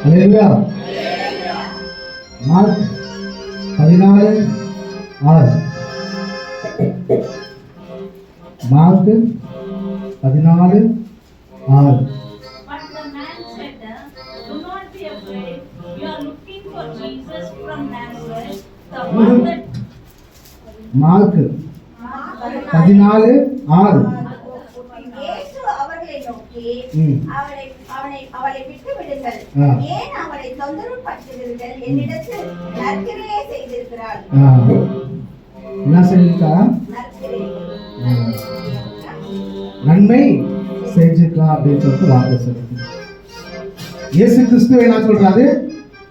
Hallelujah. Mark 14:6. Mark 14:6. But the man said, "Do not be afraid. You are looking for Jesus from Nazareth, the one that." Mark 14:6. இயேசு அவர்களை நோக்கி, அவளை விட்டு விடுங்கள், ஏன் அவளை தொந்தரவு படுத்துகிறீர்கள்? என்னிடத்தில் நற்கிரியை செய்திருக்கிறாள். என்ன செஞ்சிருக்கா? நன்மை செஞ்சிருக்கா அப்படின்னு சொல்லிட்டு வார்த்தை சொல்லுது. இயேசு கிறிஸ்துவ என்ன சொல்றாரு?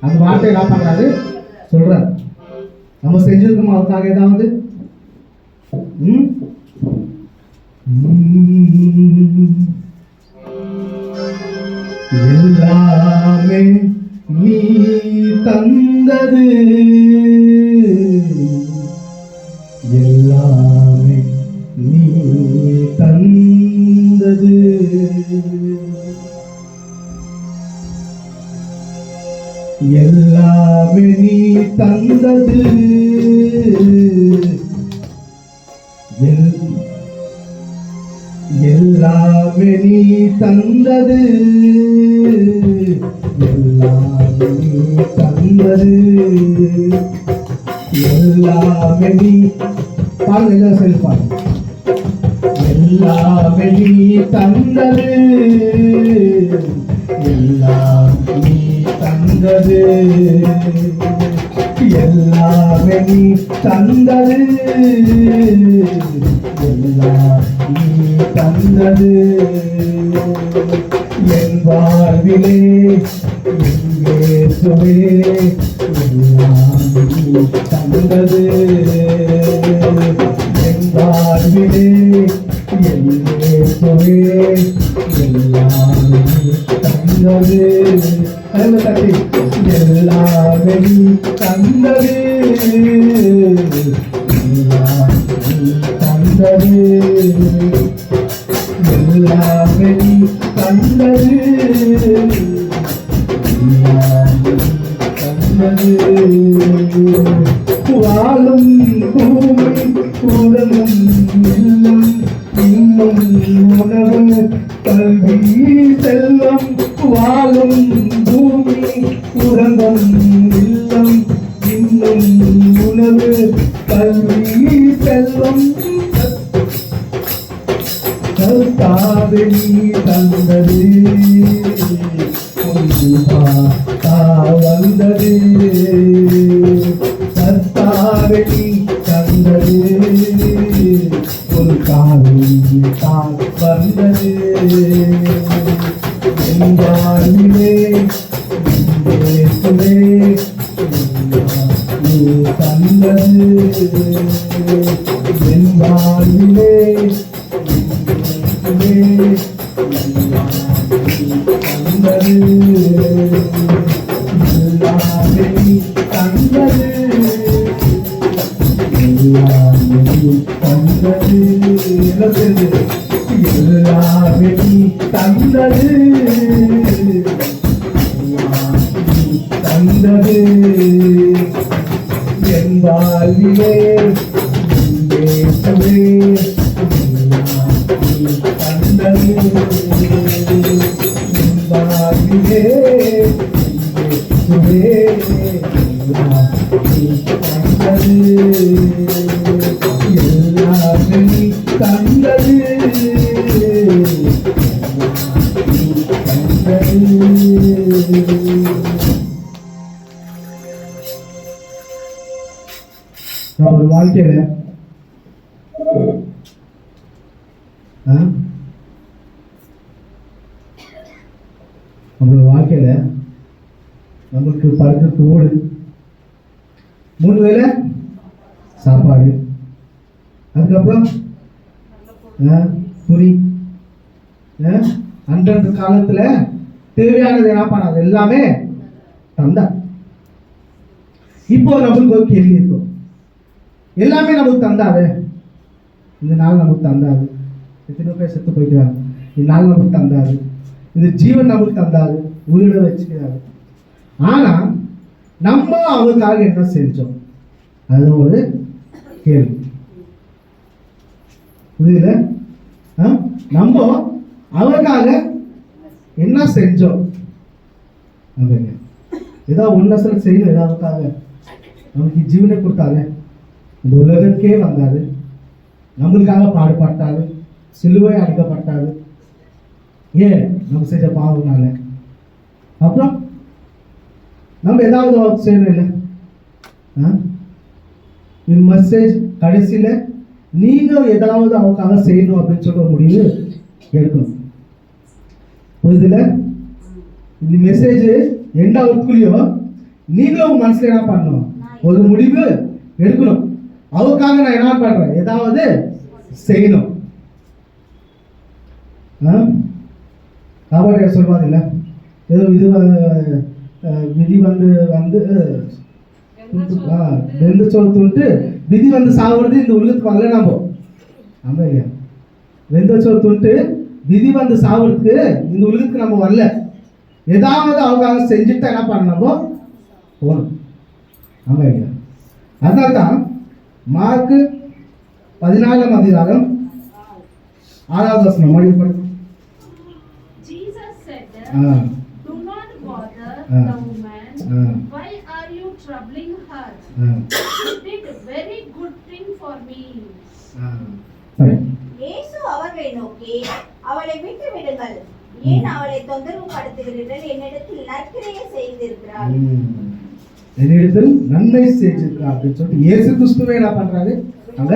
அந்த வார்த்தை என்ன பண்றாரு? சொல்றாரு. நம்ம செஞ்சிருக்கோம் அவருக்காக ஏதாவது? எல்லாமே நீ தந்தது, எல்லாமே நீ தந்தது, எல்லாமே நீ தந்தது, எல்லாமே நீ தந்தது, எல்லாமே நீ தந்தது, எல்லாமே நீ பாருங்க, செல்பாங்க. எல்லாமே நீ தந்தது, எல்லாம் நீ தந்தது, எல்லாமே நீ தந்தது, எல்லாம் நீ தந்தது, என் வாழ்விலே இயேசுவே எல்லாம் நீ தந்தது, என் வாழ்விலே இயேசுவே எல்லாம் நீ தந்தது, எல்லாமே நீ தந்தது, எல்லாம் நீ தந்தது, எல்லாமே நீ தந்தது, எல்லாமே தந்தது, வாழும் பூமி உடலும் இல்லம் இன்னும் உணவு கல்வி செல்வம், வாழும் பூமி உடலும் இல்லம் இன்னும் உணவு கல்வி செல்வம், கர்த்தாவே நீ தந்தது, வந்தது, கர்த்தாவே நீ தந்தது, ஒரு காலம் வந்தது, என் வாழ்விலே இயேசுவே நீ தந்தது, என் வாழ்விலே தந்தது, எல்லாமே தந்தது, எல்லாமே தந்தது, எல்லாமே தந்தது, தந்தது, என் வாழ்விலே இயேசுவே தந்தது, என் வாழ்விலே இயேசுவே தந்தது, எல்லாமே தந்தது, ஒரு வாழ்க்கையில நம்மளோட வாழ்க்கையில நம்மளுக்கு படுக்கிறதுக்கு ஓடு, 3 வேளை சாப்பாடு, அதுக்கப்புறம் துணி, அன்றன்ற காலத்துல தேவையானது என்ன பண்ணாது எல்லாமே தந்தா. இப்போ நம்மளுக்கு ஒரு கேள்வி இருக்கும், எல்லாமே நமக்கு தந்தாது, இந்த நாள் நமக்கு தந்தாது, எத்தனை பேர் செத்து போயிட்டாங்க, இந்த நாள் நமக்கு தந்தாது, இந்த ஜீவன் நமக்கு தந்தாது, உயிரோட வச்சுக்கிறாரு. ஆனா நம்ம அவருக்காக என்ன செஞ்சோம்? அது ஒரு கேள்வி. புரியல? நம்ம அவருக்காக என்ன செஞ்சோம்? ஏதாவது ஒன்னு செய்யணும். ஏதாவதுக்காக நமக்கு ஜீவனை கொடுத்தாரு, இந்த உலகத்துக்கே வந்தாரு, நம்மளுக்காக பாடுபட்டாரு, சிலுவை அடிக்கப்பட்டாரு. ஏன்? நம்ம செஞ்ச பாவனால. அப்புறம் நம்ம ஏதாவது செய்யணும் இல்லை? இந்த மெசேஜ் கடைசியில நீங்க ஏதாவது அவருக்காக செய்யணும் அப்படின்னு சொல்ற முடிவு எடுக்கணும். புரியுதுல? இந்த மெசேஜ் எந்த அவருக்குள்ளயோ நீங்களும் உங்க மனசுல என்ன பண்ணணும்? ஒரு முடிவு எடுக்கணும். அவருக்காக நான் என்ன பண்றேன்? ஏதாவது செய்யணும். காபாடியா சொல்வாங்க இல்ல, ஏதோ இது விதி வந்து வெந்து சோத்துட்டு விதி வந்து சாப்பிடுறது இந்த உலகத்துக்கு வரல. நம்ம இல்லையா? வெந்த சோத்துட்டு விதி வந்து சாப்பிடுறதுக்கு இந்த உலகத்துக்கு நம்ம வரல. ஏதாவது அவங்க செஞ்சுட்டு என்ன பண்ணணுமோ போகணும். ஆமா இல்லையா? அதனால்தான் மார்க்கு 14ஆம் அதிகாரம் 6வது வசனம் மொழி படிக்கும். Jesus said, do not bother the woman. Why are you troubling her? She did very good thing for me. இயேசு அவர்களை நோக்கி, அவளை விட்டு விடுங்கள், ஏன் அவளை தொந்தரவு படுத்துகிறீர்கள்? என்னிடத்தில் நற்கிரியை செய்திருக்கிறாள். என்னிடத்தில் நன்மை செஞ்சிருக்கிறார் அப்படின்னு சொல்லிட்டு இயேசு கிறிஸ்துவே என்ன பண்றாரு அங்க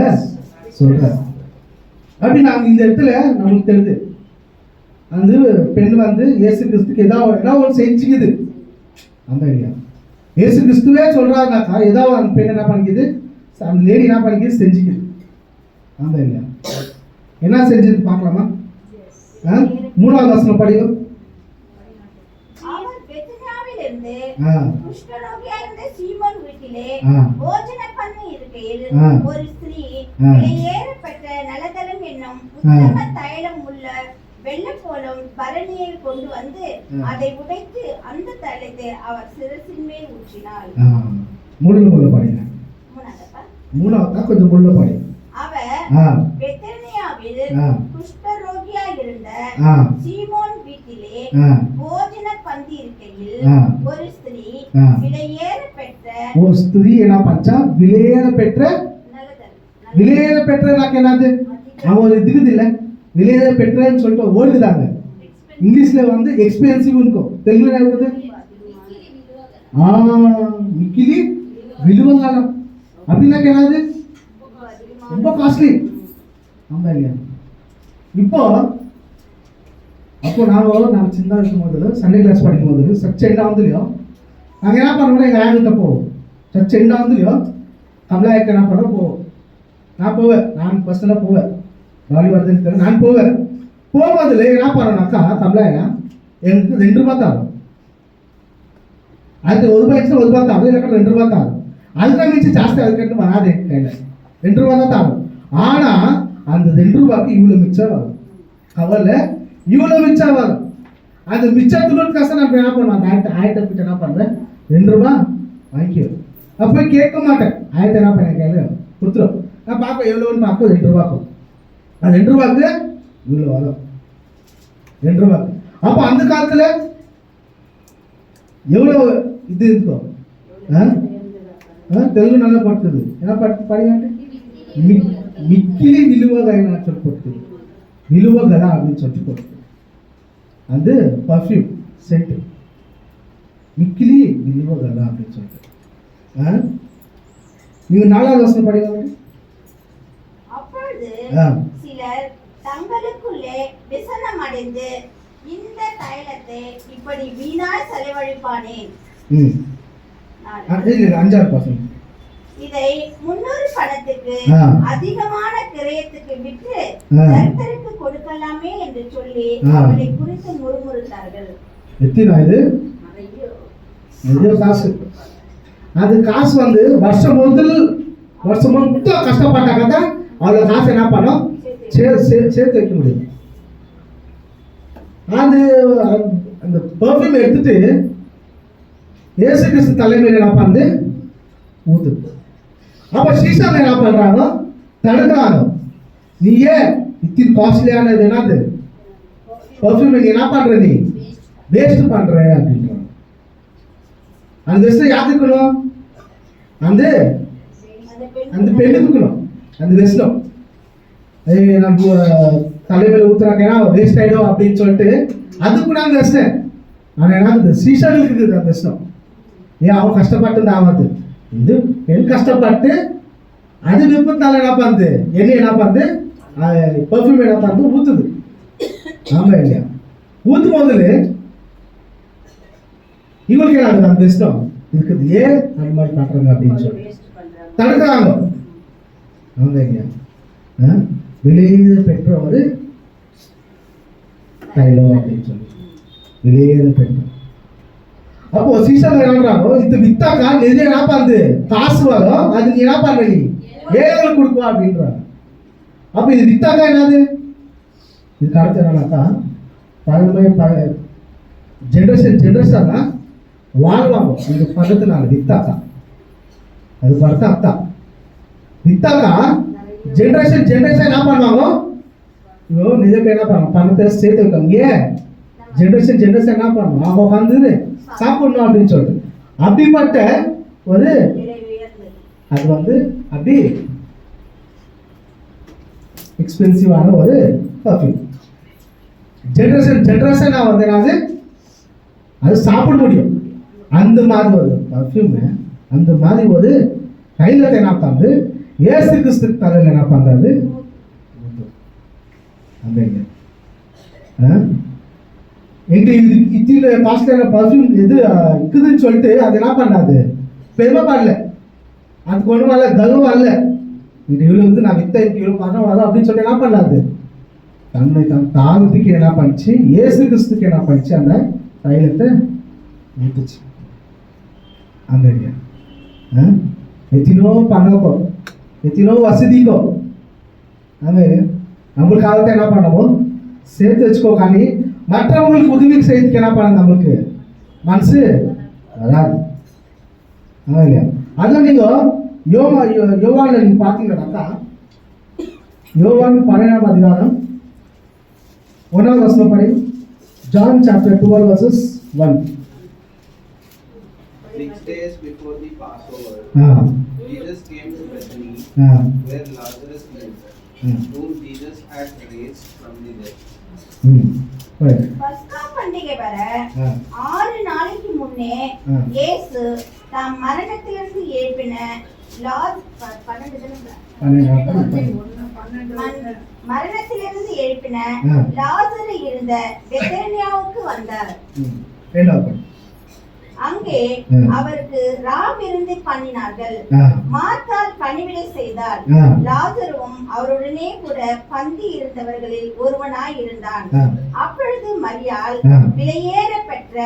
சொல்றாரு. அப்படி நாங்க இந்த இடத்துல நமக்கு தெரியுது, அந்த பெண் வந்து இயேசு கிறிஸ்துக்கு ஏதாவது செஞ்சுக்குது. அந்த இல்லையா? இயேசு கிறிஸ்துவே சொல்றாருனாக்கா ஏதாவது அந்த பெண் என்ன பண்ணிக்குது, அந்த லேடி என்ன பண்ணிக்குது, செஞ்சுக்குது. அந்த இல்லையா? என்ன செஞ்சது பார்க்கலாமா? 3வது வசனம் படிக்கும். அவர் பெத்னியாவிலிருந்து குஷ்டரோகியா இருந்த சீமோன் வீட்டிலே போஜனம் பண்ணி இருக்கையில் ஒரு ஸ்திரீ விலையேறப்பட்ட நலதலம் என்னும் உத்தம தைலம் உள்ள வெள்ளப்போலும் பரணியை கொண்டு வந்து அதை உடைத்து அந்த தைலத்தை அவர் சிரசின் மேல் ஊற்றினாள். முள்ள பாடிங்க. மூணாவதா கொஞ்சம் முள்ள பாடி. அவர் பெத்னியாவில் குஷ்டரோகியா இருந்த சீமோன் வீட்டிலே போஜன பந்தி இருக்கையில் ஒரு ஸ்திரீ விலையேற என்ன பஞ்சா விலையேற பெற்ற நாக்கு என்னது அவங்க ஒரு இதுக்குது இல்லை, விலையேற பெற்றன்னு சொல்லிட்டு ஓடுதாங்க. இங்கிலீஷ்ல வந்து எக்ஸ்பென்சிவ் இருக்கும், தெலுங்குல இருக்குது மிக்கிலி விலுவங்காலம். அப்படின்னாக்க என்னது? ரொம்ப காஸ்ட்லி. ஆமா இல்லையா? அப்போ நாங்கள் சின்ன இருக்கும் போது சண்டே கிளாஸ் படிக்கும் போது சர்ச் எண்டா வந்துலையோ நாங்கள் என்ன பண்ணுவோம், எங்கள் ஆங்கிட்ட போவோம். சர்ச் எண்டா வந்துலையோ கமலாயக்க என்ன பண்ண போவோம். நான் போவேன், நான் பர்சனலாக போவேன், வாலி வருதுன்னு நான் போவேன். போகும்போதுல என்ன பண்ணுறோம்னாக்கா கமலாயா எனக்கு 2 ரூபா தரும். அதுக்கு 1 ரூபாய் எக்ஸ்ட்ரா 1 ரூபா தரும், இல்லை 2 ரூபா தரும். அதுதான் மிச்சு ஜாஸ்தி அதுக்கட்டு வராது என் கையில். 2 ரூபா தான் தரும். ஆனால் அந்த 2 ரூபாய்க்கு இவ்வளோ மிச்சம் வரும், கவலை இவ்வளோ மிச்சம் வரும். அந்த மிச்சத்துக்காக நான் என்ன பண்ணுவேன், அந்த ஆயிரத்தை என்ன பண்ணுறேன், 2 ரூபா வாங்கிக்குவேன். அப்போ கேட்க மாட்டேன், ஆயிரத்தை என்ன பண்ணேன் கையில் கொடுத்துரும். நான் பார்ப்பேன் எவ்வளோன்னு பார்ப்போம், 2 ரூபாய்க்கும். அந்த 2 ரூபாய்க்கு இவ்வளோ வரும், 2 ரூபாய்க்கு. அப்போ அந்த காலத்தில் எவ்வளோ இது இருக்கும். தெலுங்கு நல்லா படுத்துது, என்ன படிக்காட்டு மிக்கிலி விலுவகைன்னு சொல்லி போட்டுது, விலுவகலா அப்படின்னு சொல்லி போட்டுது. அந்த பர்ஃப்யூம் சென்ட் மிக்கிலி விலுவகலா அப்படின்னு சொல்லிட்டு. நீங்க 4வது வசனம் படிக்க. அப்பொழுது சிலர் தங்களுக்குள்ளே விசனம் அடைந்து, இந்த தைலத்தை இப்படி வீணாய் செலவழிப்பானேன், 5வது வசனம், இதை 300 பணத்துக்கு அதிகமான கிரயத்துக்கு விற்று கர்த்தருக்கு கொடுக்கலாமே என்று சொல்லி அவளை குறித்து முறுமுறுத்தார்கள். எத்தனை இது காசு? அது காசு வந்து வருஷம் மொத்தம் கஷ்டப்பட்டாக்க தான் அவ்வளோ காசு என்ன பண்ணோம் சேர்த்து வைக்க முடியும். அந்த பர்ஃப்யூம் எடுத்துட்டு இயேசு கிறிஸ்து தலைமையில் என்ன பண்ணுது? ஊத்துது. அப்ப சீசாங்க என்ன பண்றாங்க? தடுக்கிறாங்க. நீ ஏன் இத்தின் காஸ்ட்லியான இது என்னது பர்ஃபியூம் நீ என்ன பண்ற? நீ வேஸ்ட் பண்ற அப்படின்றாங்க. அந்த வெஸ்ட் யாருக்கணும்? அந்த அந்த பெண்ணுக்குணும் அந்த வெஸ்டம். நம்ம தலைமையில் ஊத்துறாங்கன்னா வேஸ்ட் ஆயிடும் அப்படின்னு சொல்லிட்டு அதுக்கு நாங்கள் வெஸ்ட். ஆனால் என்ன சீசனுக்கு இருக்குது அந்த வெஸ்டம். ஏன் அவன் கஷ்டப்பட்டு ஆகாது. இது பெண் கஷ்டப்பட்டு அது விருப்பத்தால் என்ன பண்ணுது? என்ன பண்ணுது? பர்ஃபியூம் என்ன பண்ணுது? ஊத்துது. ஆமா இல்லையா? ஊத்தும் போது இவங்களுக்கு என்ன ஆகுது? அந்த வெஸ்டம் இருக்குது. ஏன் அந்த மாதிரி பண்றாங்க அப்படின்னு சொல்லி தடுக்கிறாங்க. ஆமா இல்லையா? விலையில பெற்ற ஒரு தைலம் அப்படின்னு சொல்லி விலையில பெற்ற. அப்போ சீசன் என்னன்றாங்க, இது வித்தாக்கா நிறைய என்ன பண்ணுது? காசு வரும். அது நீ என்ன பண்ற? நீ ஏழைகளுக்கு கொடுப்பா அப்படின்றாங்க. அப்ப இது வித்தாக்கா என்னது? இதுக்கு அடுத்து என்னன்னாக்கா பழமை ஜென்ரேஷனா வாழ்வாங்க. இது பக்கத்தினால வித்தாக்கா அது பார்த்து அத்தா வித்தாக்கா ஜென்ரேஷன் என்ன பண்ணுவாங்க? இவோ நிஜ பேர் என்ன பண்ணுவாங்க? பணத்தை சேர்த்து வைக்காங்க. ஏன் ஜென்ரேஷன் என்ன பண்ணுவாங்க? அவங்க உட்காந்து சாப்பிடணும் அப்படின்னு சொல்லிட்டு அப்படிப்பட்ட ஒரு அது அப்படி எக்ஸ்பென்சிவான ஒரு பர்ஃபியூம். ஜென்ரேஷனா என்னது? அது சாப்பிட முடியும். அந்த மாதிரி ஒரு பர்ஃபியூம், அந்த மாதிரி ஒரு தைலத்தை என்ன பண்ணுறது? இயேசு கிறிஸ்து தலையில் என்ன பண்ணுறது? எங்க இத்தில காஸ்ட்லியான பர்ஃபியூம் எது இருக்குதுன்னு சொல்லிட்டு அது என்ன பண்ணாது? பெருமை பண்ணல. அதுக்கு ஒன்றும் வரல, கர்வம் வரல. இது இவ்வளோ நான் வித்த இவ்வளோ பணம் வரும் அப்படின்னு சொல்லிட்டு என்ன பண்ணாது? தன்னை தாழ்த்துக்கு என்ன பண்ணிச்சு? இயேசு கிறிஸ்துக்கு என்ன பண்ணிச்சு? அந்த தைலத்தை ஊத்துச்சு. அந்த எத்தனோ பண்ணக்கோ எத்தனோ வசதிக்கோ ஆமாம் நம்மளுக்காகத்தான் என்ன பண்ணவும் சேர்த்து வச்சுக்கோ. காணி மற்றவங்களுக்கு உதவி செய்யறதுக்கு என்ன பண்ண நம்மளுக்கு மனசு வராது. ஆமாம் இல்லையா? அதுவும் நீங்கள் யோவானில் நீங்கள் பார்த்தீங்கன்னாக்கா யோவான் 12ஆம் அதிகாரம் 1ஆவது வசனம் படி. John chapter 12 verses 1. 6 days before the Passover, Jesus came to Bethany, where Lazarus lived, whom Jesus had raised from the dead. பஸ்கா பண்டிகை வர 6 நாளைக்கு முன்னே இயேசு தாம் மரணத்திலிருந்து எழுப்பின மரணத்திலிருந்து எழுப்பின லாசரு இருந்த பெத்தானியாவுக்கு வந்தார். அங்கே அவருக்கு ராவிருந்து பண்ணினார்கள். மார்த்தாள் பணிவிடை செய்தார். லாசருவும் அவருடனே கூட பந்தி இருந்தவர்களில் ஒருவனாய் இருந்தான். அப்பொழுது மரியாள் விலையேற பெற்ற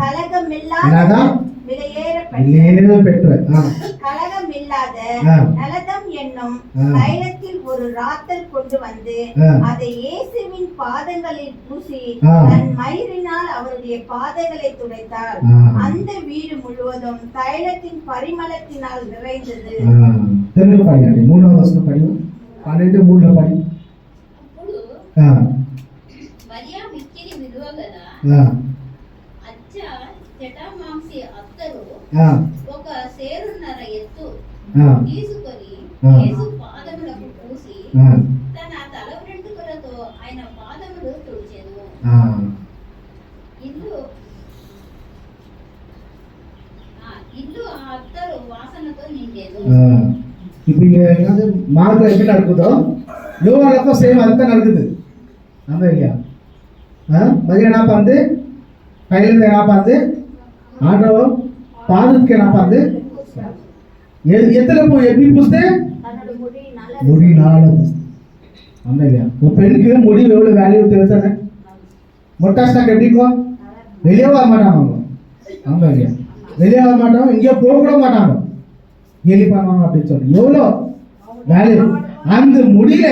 கலகமில்லாத நலதம் என்னும் தைலத்தில் ஒரு ராத்தல் கொண்டு வந்து அதை இயேசுவின் பாதங்களில் பூசி தன் மயிரினால் அவருடைய பாதங்களை துடைத்தார். அந்த வீடு முழுவதும் தைலத்தின் பரிமளத்தினால் நிறைந்தது. ఒక సేరున్నర ఎత్తు తీసుకొని యేసు పాదములకు పూసి తన తల వెంట్రుకలతో ఆయన పాదములు తుడిచెను. ఇల్లు ఆ అత్తరు వాసనతో నిండేను. இப்போ இங்கே என்னது மார்க்கில் எப்படி நடக்குதோ யோவானுக்கும் சேம் அதுதான் நடக்குது. ஆமாம் இல்லையா? மதியம் என்ன பண்ணுது? கையில் என்ன பண்ணுது? ஆண்டவன் பாதத்துக்கு என்ன பண்ணுது? எத்தனை போய் எப்படி பூசுது? முடினால பூசுது. ஆமாம் இல்லையா? ஒரு பெண்ணுக்கு முடி எவ்வளோ வேல்யூ தெரிஞ்சானே. மொட்டாஸ்டாக் எப்படிக்கும் வெளியே வர மாட்டாங்க அவங்க. ஆமாம் இல்லையா? வெளியே வர மாட்டாங்க, இங்கேயோ போக கூட மாட்டாங்க. கேலி பண்ணுவாங்க அப்படின்னு சொல்லி எவ்வளோ வேல்யூ அந்த முடியல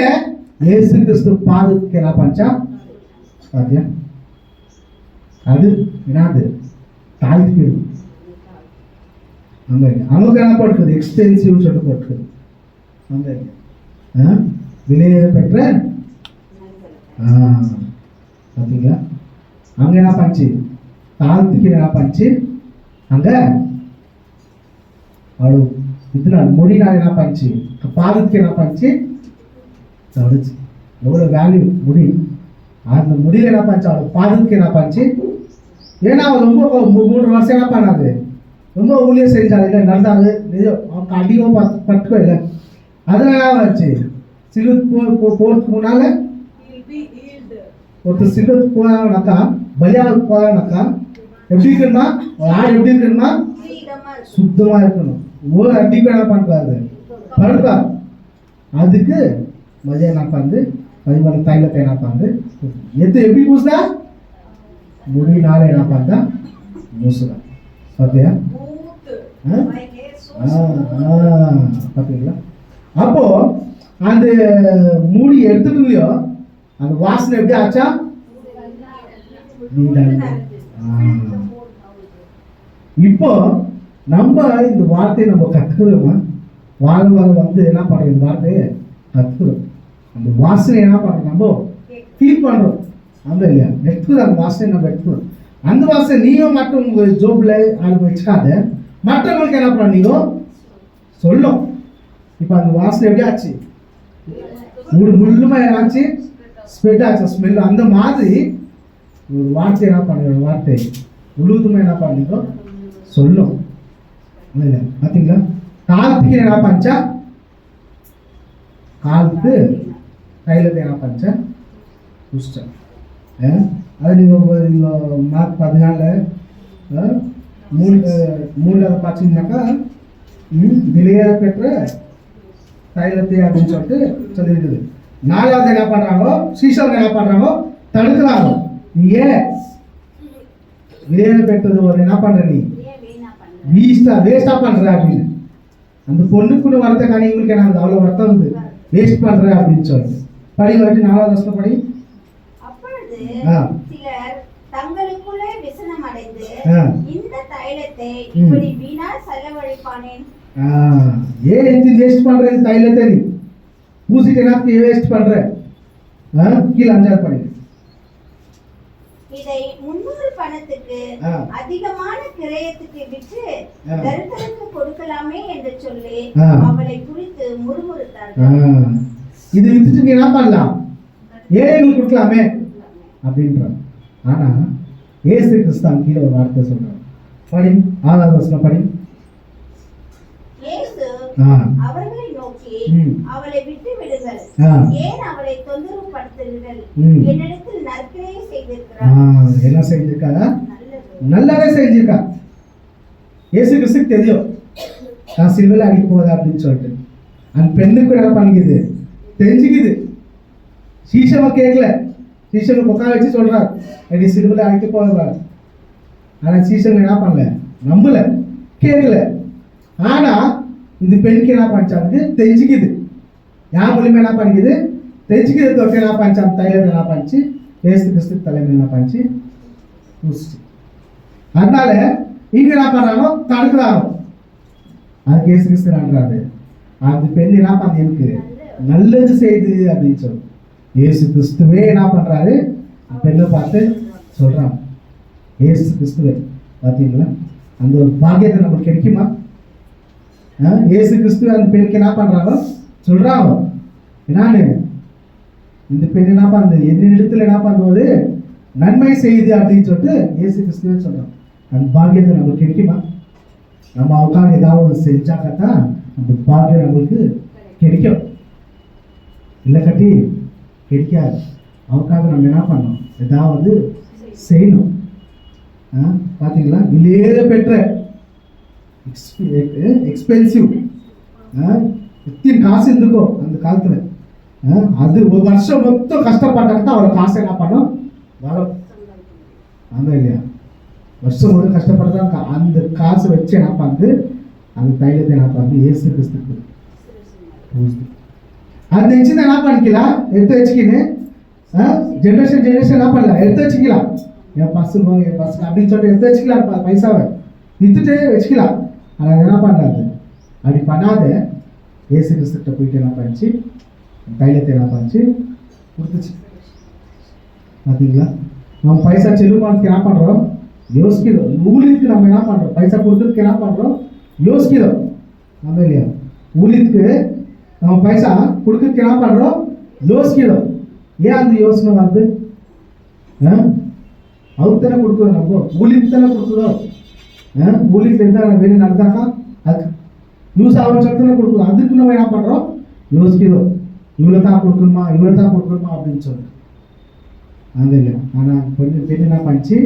இயேசு கிறிஸ்து பாதத்துக்கு என்ன பண்ணா பாத்தியா? அது என்னது? தாழ்த்துக்கு அங்கே அவங்க என்ன போட்டுக்குது எக்ஸ்பென்சிவ் சொல்லி போட்டுக்குது அங்கே விலையை பெற்ற பார்த்தீங்களா அங்கே என்ன பண்ணுச்சு தாழ்த்துக்கு என்ன பண்ணுச்சு அங்கே அவ்வளோ இதனால் மொழினால் என்ன பண்ணுச்சு பாதத்துக்கு என்ன பண்ணுச்சு தடுச்சு எவ்வளோ வேல்யூ முடி அந்த முடியில் என்ன பண்ணுச்சு அவ்வளோ பாதத்துக்கு என்ன பண்ணுச்சு ஏன்னா அவன் ரொம்ப 3 வருஷம் என்ன பண்ணாது ரொம்ப ஊழியம் செஞ்சாது இல்லை நடந்தாது நிஜம் அவனுக்கு அடியும் பட்டுக்கோ இல்லை அதில் என்ன ஆச்சு சிலுக்கு போகிறதுக்கு முன்னால் ஒருத்தர் சிலுக்கு போனாங்கனாக்கா பலியாவுக்கு போனாங்கனாக்கா எப்படி இருக்கணுமா ஒரு ஆள் எப்படி இருக்கணுமா சுத்தமாக இருக்கணும் ஒரு அடிக்கும் என்ன பண்ணுறாரு படுப்பா அதுக்கு மதியம் என்ன பண்ணு பதிமூணு தைலத்தை என்ன பண்ணு எப்படி பூசுதா முடினால என்ன பண்ணா மூசுதா பார்த்தியா பார்த்தீங்களா அப்போ அந்த மூடி எடுத்துக்கலையோ அந்த வாசனை எப்படி ஆச்சா இப்போ நம்ம இந்த வார்த்தையை நம்ம கத்துக்கிறோமா வாழ்வாழ வந்து என்ன பண்றோம் இந்த வார்த்தையை கத்துக்கிறோம் அந்த வாசனை என்ன பண்றோம் நம்ம ஃபீல் பண்றோம் அந்த இல்லையா எடுத்துக்கிறோம் அந்த வாசனை நம்ம எடுத்துக்கிறோம் அந்த வாசனை நீயும் மட்டும் உங்க ஜோப்ல அது வச்சுக்காத மற்றவங்களுக்கு என்ன பண்ண நீங்க சொல்லும் இப்போ அந்த வாசனை எப்படி ஆச்சு முள்ளுமா ஆச்சு ஸ்ப்ரெட் ஆச்சு ஸ்மெல் அந்த மாதிரி ஒரு வார்த்தை என்ன பண்ணுற வார்த்தை முழுவதுமே என்ன பண்ணிக்கோ சொல்லும் இல்லை பார்த்தீங்களா காலத்துக்கு என்ன பஞ்சா காலத்து கையில் என்ன பஞ்சா புஷ்டம் அது நீங்கள் மார்க் 14 மூணாவது பார்த்தீங்கன்னாக்கா விலையை பெற்ற தைலத்தை அப்படின்னு சொல்லிட்டு சொல்லியிருக்குது 4வது என்ன பண்ணுறாங்களோ சீசன் என்ன பண்ணுறாங்களோ தடுக்கிறாங்க நீ ஏன் விலையை பெற்றது ஒரு என்ன பண்ணுற நீ வேஸ்டா பண்ற அப்படின்னு அந்த பொண்ணுக்குன்னு வரத்த கணிங்களுக்கு எனக்கு அவ்வளோ வருத்தம் வந்து வேஸ்ட் பண்ற அப்படின்னு சொல்லிட்டு படி வச்சு 4வது வருஷம் படி அப்பொழுது சிலர் தங்களுக்குள்ளே விசனம் அடைந்து இந்த தைலத்தை இப்படி வீணா செலவழிப்பானேன் ஏன் இது வேஸ்ட் பண்ற இந்த தைலத்தை நீ பூசிட்டு என்ன வேஸ்ட் பண்ற கீழே 5வது படி இதை 300 பணத்துக்கு அதிகமான கிரயத்துக்கு விற்று தரித்திரருக்கு கொடுக்கலாமே என்று சொல்லி அவளை குறித்து முறுமுறுத்தார்கள். இது வித்துட்டு என்ன பண்ணலாம் ஏழைகளுக்கு கொடுக்கலாமே அப்படின்றான். ஆனா இயேசு கிறிஸ்தான் கீழே ஒரு வார்த்தை சொல்றான். படி 6வது வசனம் படி. இயேசு அவர்களை நோக்கி அவளை விட்டு விடுங்கள், ஏன் அவளை தொந்தரவு படுத்துகிறீர்கள், என்னிடத்தில் நற்கிரியை செய்திருக்கிறார். என்ன செஞ்சிருக்கா? நல்லாவே செஞ்சிருக்கா. இயேசு கிறிஸ்துக்கு தெரியும் நான் சிலுவையில் அடிக்க போகுது அப்படின்னு சொல்லிட்டு. அந்த பெண்ணுக்கு என்ன பண்ணிக்குது தெரிஞ்சுக்குது. சீசனை கேட்கல, சீசனை உட்கார வச்சு சொல்றார் அடி சிலுவையில் அடிக்க போகிறார். ஆனால் சீசன் என்ன பண்ணல, நம்பல, கேட்கல. ஆனா இந்த பெண்ணுக்கு என்ன பண்ணிச்சாங்க தெரிஞ்சுக்குது. யார் மூலியமா என்ன பண்ணிக்குது தெரிஞ்சுக்குது. தொட்டு என்ன பண்ணிச்சு, அந்த தைலம் என்ன பண்ணிச்சு, இயேசு கிறிஸ்து தலைமை என்ன பண்ணிச்சு பூசிச்சு. அதனால இங்க என்ன பண்றாங்க, தடுக்கிறாங்க. அதுக்கு இயேசு கிறிஸ்து நன்றாரு. அந்த பெண் என்ன பண்ண எனக்கு நல்லது செய்து அப்படின்னு சொல்லு. இயேசு கிறிஸ்துவே என்ன பண்றாரு, பெண்ணை பார்த்து சொல்றாங்க. இயேசு கிறிஸ்துவே பார்த்தீங்களா, அந்த ஒரு பாக்கியத்தை நமக்கு கிடைக்குமா? இயேசு கிறிஸ்துவ அந்த பெண்ணுக்கு என்ன பண்றாங்க சொல்றாங்க. என்னான்னு இந்த பெண் என்ன பண்ணுது, என்னிடத்துல என்ன பண்ணுவது நன்மை செய்யுது அப்படின்னு சொல்லிட்டு இயேசு கிறிஸ்துவே சொல்றாங்க. அந்த பாக்கியத்தை நமக்கு கிடைக்குமா? நம்ம அவக்காக ஏதாவது செஞ்சாக்கத்தான் அந்த பாக்கியம் நம்மளுக்கு கிடைக்கும், இல்லை கட்டி கிடைக்காது. அவக்காக நம்ம என்ன பண்ணணும், ஏதாவது செய்யணும். பார்த்தீங்களா, விலையேற பெற்ற எக்ஸ்பென்சிவ் எத்தனை காசு இருந்துக்கோ அந்த காலத்துல, அது ஒரு வருஷம் மொத்தம் கஷ்டப்பட்டாக்க தான் அவரை காசு என்ன பண்ணும் வரும். ஆமா இல்லையா, வருஷம் மொத்தம் கஷ்டப்பட்டா அந்த காசு வச்சு என்ன பண்ணுது, அந்த தைலத்தை என்ன பண்ணுது இயேசு கிறிஸ்துக்கு அது நினைச்சு என்ன பண்ணிக்கலாம், எடுத்து வச்சுக்கின்னு ஜெனரேஷன் என்ன பண்ணலாம், எடுத்து வச்சுக்கலாம். என் பசங்க அப்படின்னு சொல்லிட்டு எடுத்து வச்சுக்கலாம். பைசாவை வித்துட்டு வச்சுக்கலாம். ஆனால் என்ன பண்ணாது, அப்படி பண்ணாத இயேசு கிறிஸ்துட்ட போயிட்டு என்ன பண்ணிச்சு, தைலத்தை என்ன பண்ணிச்சு கொடுத்துச்சு. பார்த்தீங்களா, நம்ம பைசா செல்லுமானதுக்கு என்ன பண்ணுறோம், யோசிக்கிறோம். ஊழியத்துக்கு நம்ம என்ன பண்ணுறோம், பைசா கொடுக்கறதுக்கு என்ன பண்ணுறோம், யோசிக்கிறோம். நம்ம இல்லையா, ஊழியத்துக்கு நம்ம பைசா கொடுக்கறதுக்கு என்ன பண்ணுறோம், யோசிக்கிறோம். ஏன் அந்த யோசனை வந்து அவருக்கு தானே கொடுக்குறோம், நம்ம ஊழியத்துக்கு தானே கொடுக்குறோம். ஊழியத்தில் இருந்தால் வேணும் நடந்தாக்கா அது யூஸ் ஆகும் தானே கொடுக்குறோம். அதுக்கு நம்ம என்ன பண்ணுறோம், யோசிக்கிறோம். இவ்வளோ தான் கொடுக்கணுமா, இவ்வளோ தான் கொடுக்கணுமா அப்படின்னு சொல்லிட்டு. அது இல்லை. ஆனால் கொஞ்சம் பெண்ணு என்ன பண்ணிச்சு,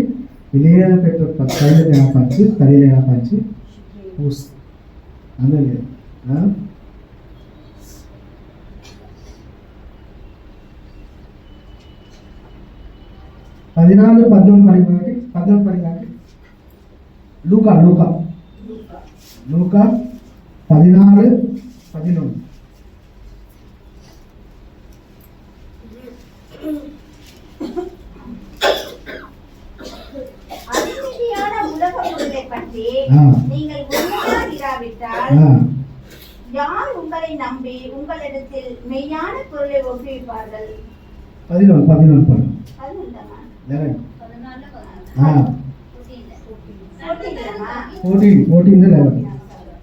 வெளியே பெற்ற கையில் என்ன பண்ணிச்சு, தலையில் என்ன பண்ணிச்சு ஊஸ். அது இல்லை. 14-11 படிக்காட்டி லூக்கா 14-11. அதிர்ச்சியான உலக பொருளை பற்றி நீங்கள் உண்மையாயிராவிட்டால் யார் உங்களை நம்பி உங்களிடத்தில் மெய்யான பொருளை ஒப்புவிப்பார்கள்? 11 பாருங்க. 14 14-11.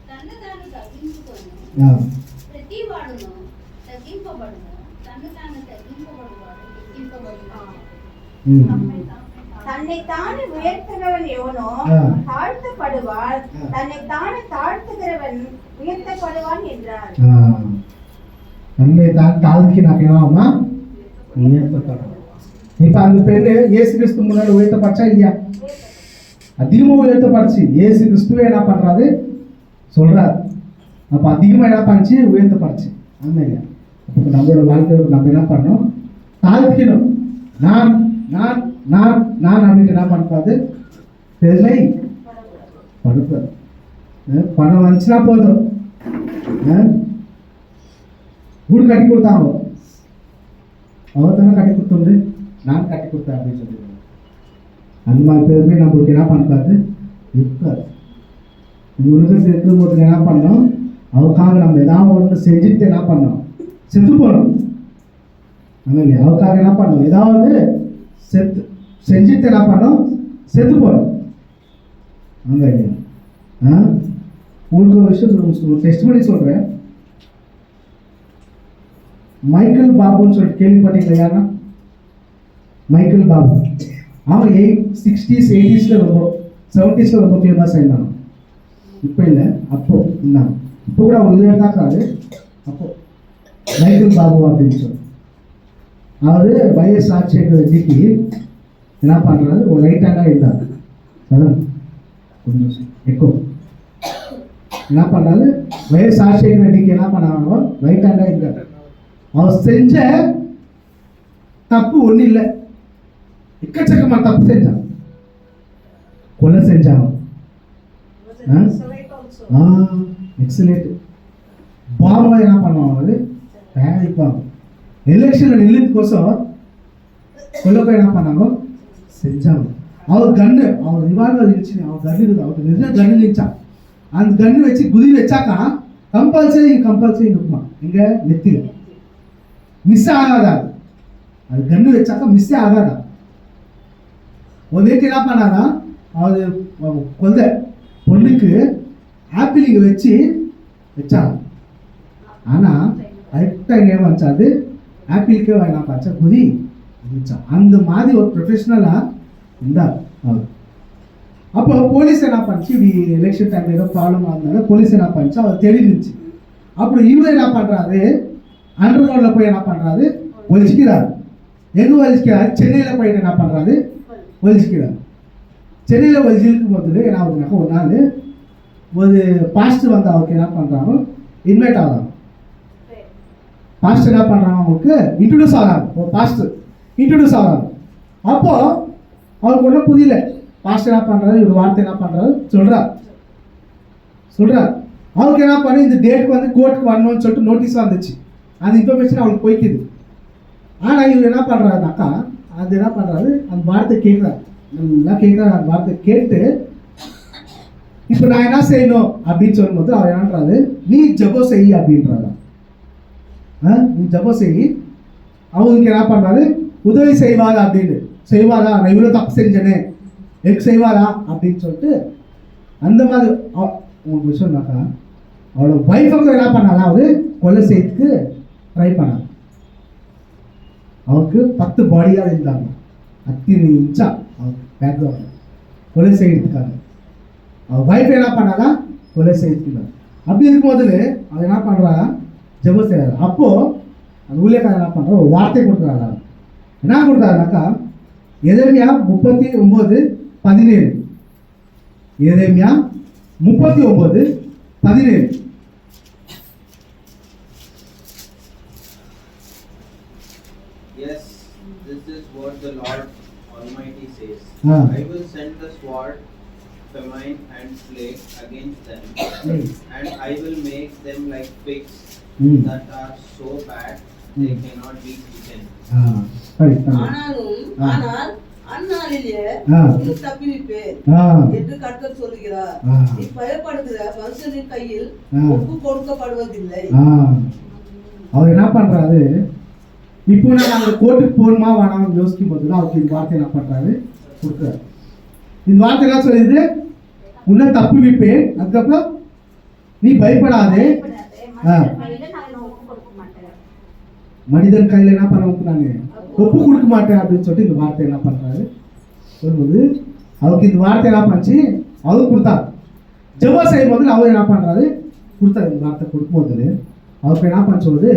తన్ను తాను తగ్గించుకొని ప్రతి వాడును తగ్గింపబడును, తన్ను తాను తగ్గింపబడువాడు హెచ్చింపబడును. தன்னைத்தானே உயர்த்துகிறவன் எவனோ தாழ்த்தப்படுவான், தன்னைத்தானே தாழ்த்துகிறவன் உயர்த்தப்படுவான் என்றார். தன்னை தான் தாழ்த்தினாக்கேவாமா உயர்த்தப்படுவான். இப்ப அந்த பெண்ணு இயேசு கிறிஸ்து முன்னாடி உயர்த்தப்பட்டா இல்லையா, அதிகமாக உயர்த்தப்படுச்சு. இயேசு கிறிஸ்துவே என்ன பண்றாரு சொல்றாரு. அப்ப அதிகமா என்ன பண்ணுச்சு, உயர்த்தப்படுச்சு. அந்த இல்லையா, அப்போ நம்மளோட வாழ்க்கையில் நம்ம என்ன பண்ணணும், தாழ்த்திக்கணும். நான் நான் நான் நான் அப்படின்ட்டு என்ன பண்ணக்கூடாது, பெருமை படுப்பது. பணம் வந்துச்சுன்னா போதும், வீடு கட்டி கொடுத்தாங்க, அவர் தானே கட்டி கொடுத்தோண்டு நான் கட்டி கொடுத்தேன் அப்படின்னு சொல்லி அந்த மாதிரி பெருமை நம்மளுக்கு என்ன பண்ணக்கூடாது, இருக்காது. இந்த உலகத்தில் இருக்கும்போது என்ன பண்ணோம், அவருக்காக நம்ம ஏதாவது ஒன்று செஞ்சுட்டு என்ன பண்ணோம், செத்து போகணும். இல்லையா, அவருக்காக என்ன பண்ணோம், ஏதாவது செஞ்சுட்டு என்ன பண்ணோம், செத்து போகணும். அங்கே இல்லையா, உங்களுக்கு ஒரு விஷயம் டெஸ்ட் பண்ணி சொல்கிறேன். மைக்கேல் பாபுன்னு சொல்லிட்டு கேள்விப்பட்டீங்களா? யாருன்னா மைக்கேல் பாபு. அவன் 60s 80s ரொம்ப 70s ரொம்ப ஃபேமஸ் ஆயிருந்தாங்க. இப்போ இல்லை, அப்போ இருந்தாங்க. இப்போ கூட அவங்க இது இருந்தாக்காது. அப்போ மைக்கேல் பாபு அப்படின்னு சொல்லி அதாவது வைஎஸ் ராஜசேகர் ரெட்டிக்கு என்ன பண்ணுறாரு, ஒரு ரைட் ஹேண்டாக இருந்தார். கொஞ்சம் எக்கோ என்ன பண்ணுறாரு, வைஎஸ் ராஜசேகர் ரெட்டிக்கு என்ன பண்ணாங்க, ரைட் ஹேண்டாக இருந்தார். அவர் செஞ்ச தப்பு ஒன்றும் இல்லை, எக்கச்சக்கமாக தப்பு செஞ்சான். கொலை செஞ்சாங்க, எக்ஸலேட் பாம்பை என்ன பண்ணுவாங்க, தயாரிப்பாங்க. எலெக்ஷனில் நில்லுக்கோசம் கொல்ல போய் என்ன பண்ணாங்க, செஞ்சாங்க. அவர் கண்ணு, அவர் ரிவால்வர் இருந்துச்சு, அவர் கண்ணு இருக்குது, அவருக்கு நிறைய கண்ணு இருந்துச்சான். அந்த கண்ணு வச்சு குதி வச்சாக்கா கம்பல்சரி இருக்குமா, இங்கே நெத்தியில் மிஸ் ஆகாதா. அது கண்ணு வச்சாக்கா மிஸ்ஸே ஆகாதா. ஒரு வீட்டு என்ன பண்ணாரா, அவர் கொல்ல பொண்ணுக்கு ஆப்பிள் இங்கே வச்சாங்க. ஆனால் கரெக்டாக இங்கே வச்சாது ஆப்பிளுக்கே என்ன பார்த்தா குதி வச்சான். அந்த மாதிரி ஒரு ப்ரொஃபஷனலாக இருந்தார் அவர். அப்போ போலீஸ் என்ன பண்ணிச்சு, இப்படி எலெக்ஷன் டைம் ஏதோ ப்ராப்ளம் ஆகுதுனால போலீஸ் என்ன பண்ணிச்சு, அவர் தேடி இருந்துச்சு. அப்புறம் இவர் என்ன பண்ணுறாரு, அண்டர் கிரவுண்டில் போய் என்ன பண்ணுறாரு, ஒழிச்சிக்கிறார். எங்கே ஒழிச்சிக்கிறாரு, சென்னையில் போயிட்டு என்ன பண்ணுறாரு, ஒழிச்சிக்கிறார். சென்னையில் ஒழிச்சிருக்கும் போது என்ன ஆகுதுனாக்கா, ஒரு நாள் ஒரு பாஸ்டர் வந்து அவருக்கு என்ன பண்ணுறாங்க, இன்வைட் ஆகிறாங்க. பாஸ்டர் என்ன பண்ணுறாங்க, அவங்களுக்கு இன்ட்ரடியூஸ் ஆகிறாங்க. ஒரு பாஸ்டர் இன்ட்ரடியூஸ் ஆகிறாங்க. அப்போது அவருக்கு ஒன்றும் புரியல. பாஸ்டர் என்ன பண்ணுறாரு, ஒரு வார்த்தை என்ன பண்ணுறாரு சொல்கிறார். அவருக்கு என்ன பண்ணி, இந்த டேட்டுக்கு வந்து கோர்ட்டுக்கு வரணும்னு சொல்லிட்டு நோட்டீஸ் வந்துச்சு. அந்த இன்ஃபர்மேஷன் அவங்களுக்கு போய்க்குது. ஆனால் இவர் என்ன பண்ணுறாருனாக்கா, அது என்ன பண்ணுறாரு, அந்த வார்த்தை கேட்குறாரு, நல்லா கேட்குறாரு. அந்த வார்த்தை கேட்டு இப்போ நான் என்ன செய்யணும் அப்படின்னு சொல்லும்போது அவர் என்னன்றாரு, நீ ஜெபம் செய் அப்படின்றாரு. நீ ஜெபம் செய், அவங்களுக்கு என்ன பண்றாரு, உதவி செய்வாரா அப்படின்னு. செய்வாரா, நான் இவ்வளோ தப்பு செஞ்சேனே எனக்கு செய்வாரா அப்படின்னு சொல்லிட்டு அந்த மாதிரி உங்களுக்கு விஷயம்னாக்கா அவளோட ஒய்ஃபுக்கு என்ன பண்ணாரா, அவரு கொலை செய்யறதுக்கு ட்ரை பண்ணார். அவருக்கு 10 பாடியாக இருந்தாங்க, 10 இன்ச்சா அவருக்கு பேக்ரவுண்ட் கொலை செய்யறதுக்காக. அவன் ஒய்ஃப் என்ன பண்ணாரா, கொலை செய்யறதுக்கு. அப்படி இருக்கும்போது அவன் என்ன பண்றா, ஜெபம் செய்யறாரு. அப்போ அந்த ஊழியக்காரர் என்ன பண்ற, ஒரு வார்த்தை கொடுக்குறாரு. என்ன கொடுத்தாருனாக்கா, எரேமியா 39:17. எரேமியா 39:17. Yes, this is what the Lord Almighty says. Ah. I will send the sword, famine and plague against them, and I will make them like pigs that are so bad they cannot be eaten. ஆனால் அந்நாளிலே உன்னை தப்புவிப்பேன் என்று கர்த்தர் சொல்லுகிறார். நீ பயப்படுகிற மனுஷனின் கையில் ஒப்பு கொடுக்கப்படுவதில்லை. அவர் என்ன பண்றாரு, இப்போ நான் அந்த கோர்ட்டுக்கு போகணுமா வேணாம்னு யோசிக்கும் போது அவருக்கு இந்த வார்த்தை என்ன பண்றாரு, கொடுக்குறாரு. இந்த வார்த்தை என்ன சொல்லுது, உன்னை தப்புவிப்பேன், அதுக்கப்புறம் நீ பயப்படாதே, மனிதன் கையில என்ன பண்ண நான் ஒப்பு கொடுக்க மாட்டேன் அப்படின்னு சொல்லிட்டு இந்த வார்த்தை என்ன பண்றாரு சொல்லும்போது அவருக்கு இந்த வார்த்தை என்ன பண்ணுச்சு, அவரு கொடுத்தாரு. ஜெபம் செய்யும் போது அவர் என்ன பண்றாரு, கொடுத்தாரு. இந்த வார்த்தை கொடுக்கும்போது அவருக்கு என்ன பண்ண சொல்லுது,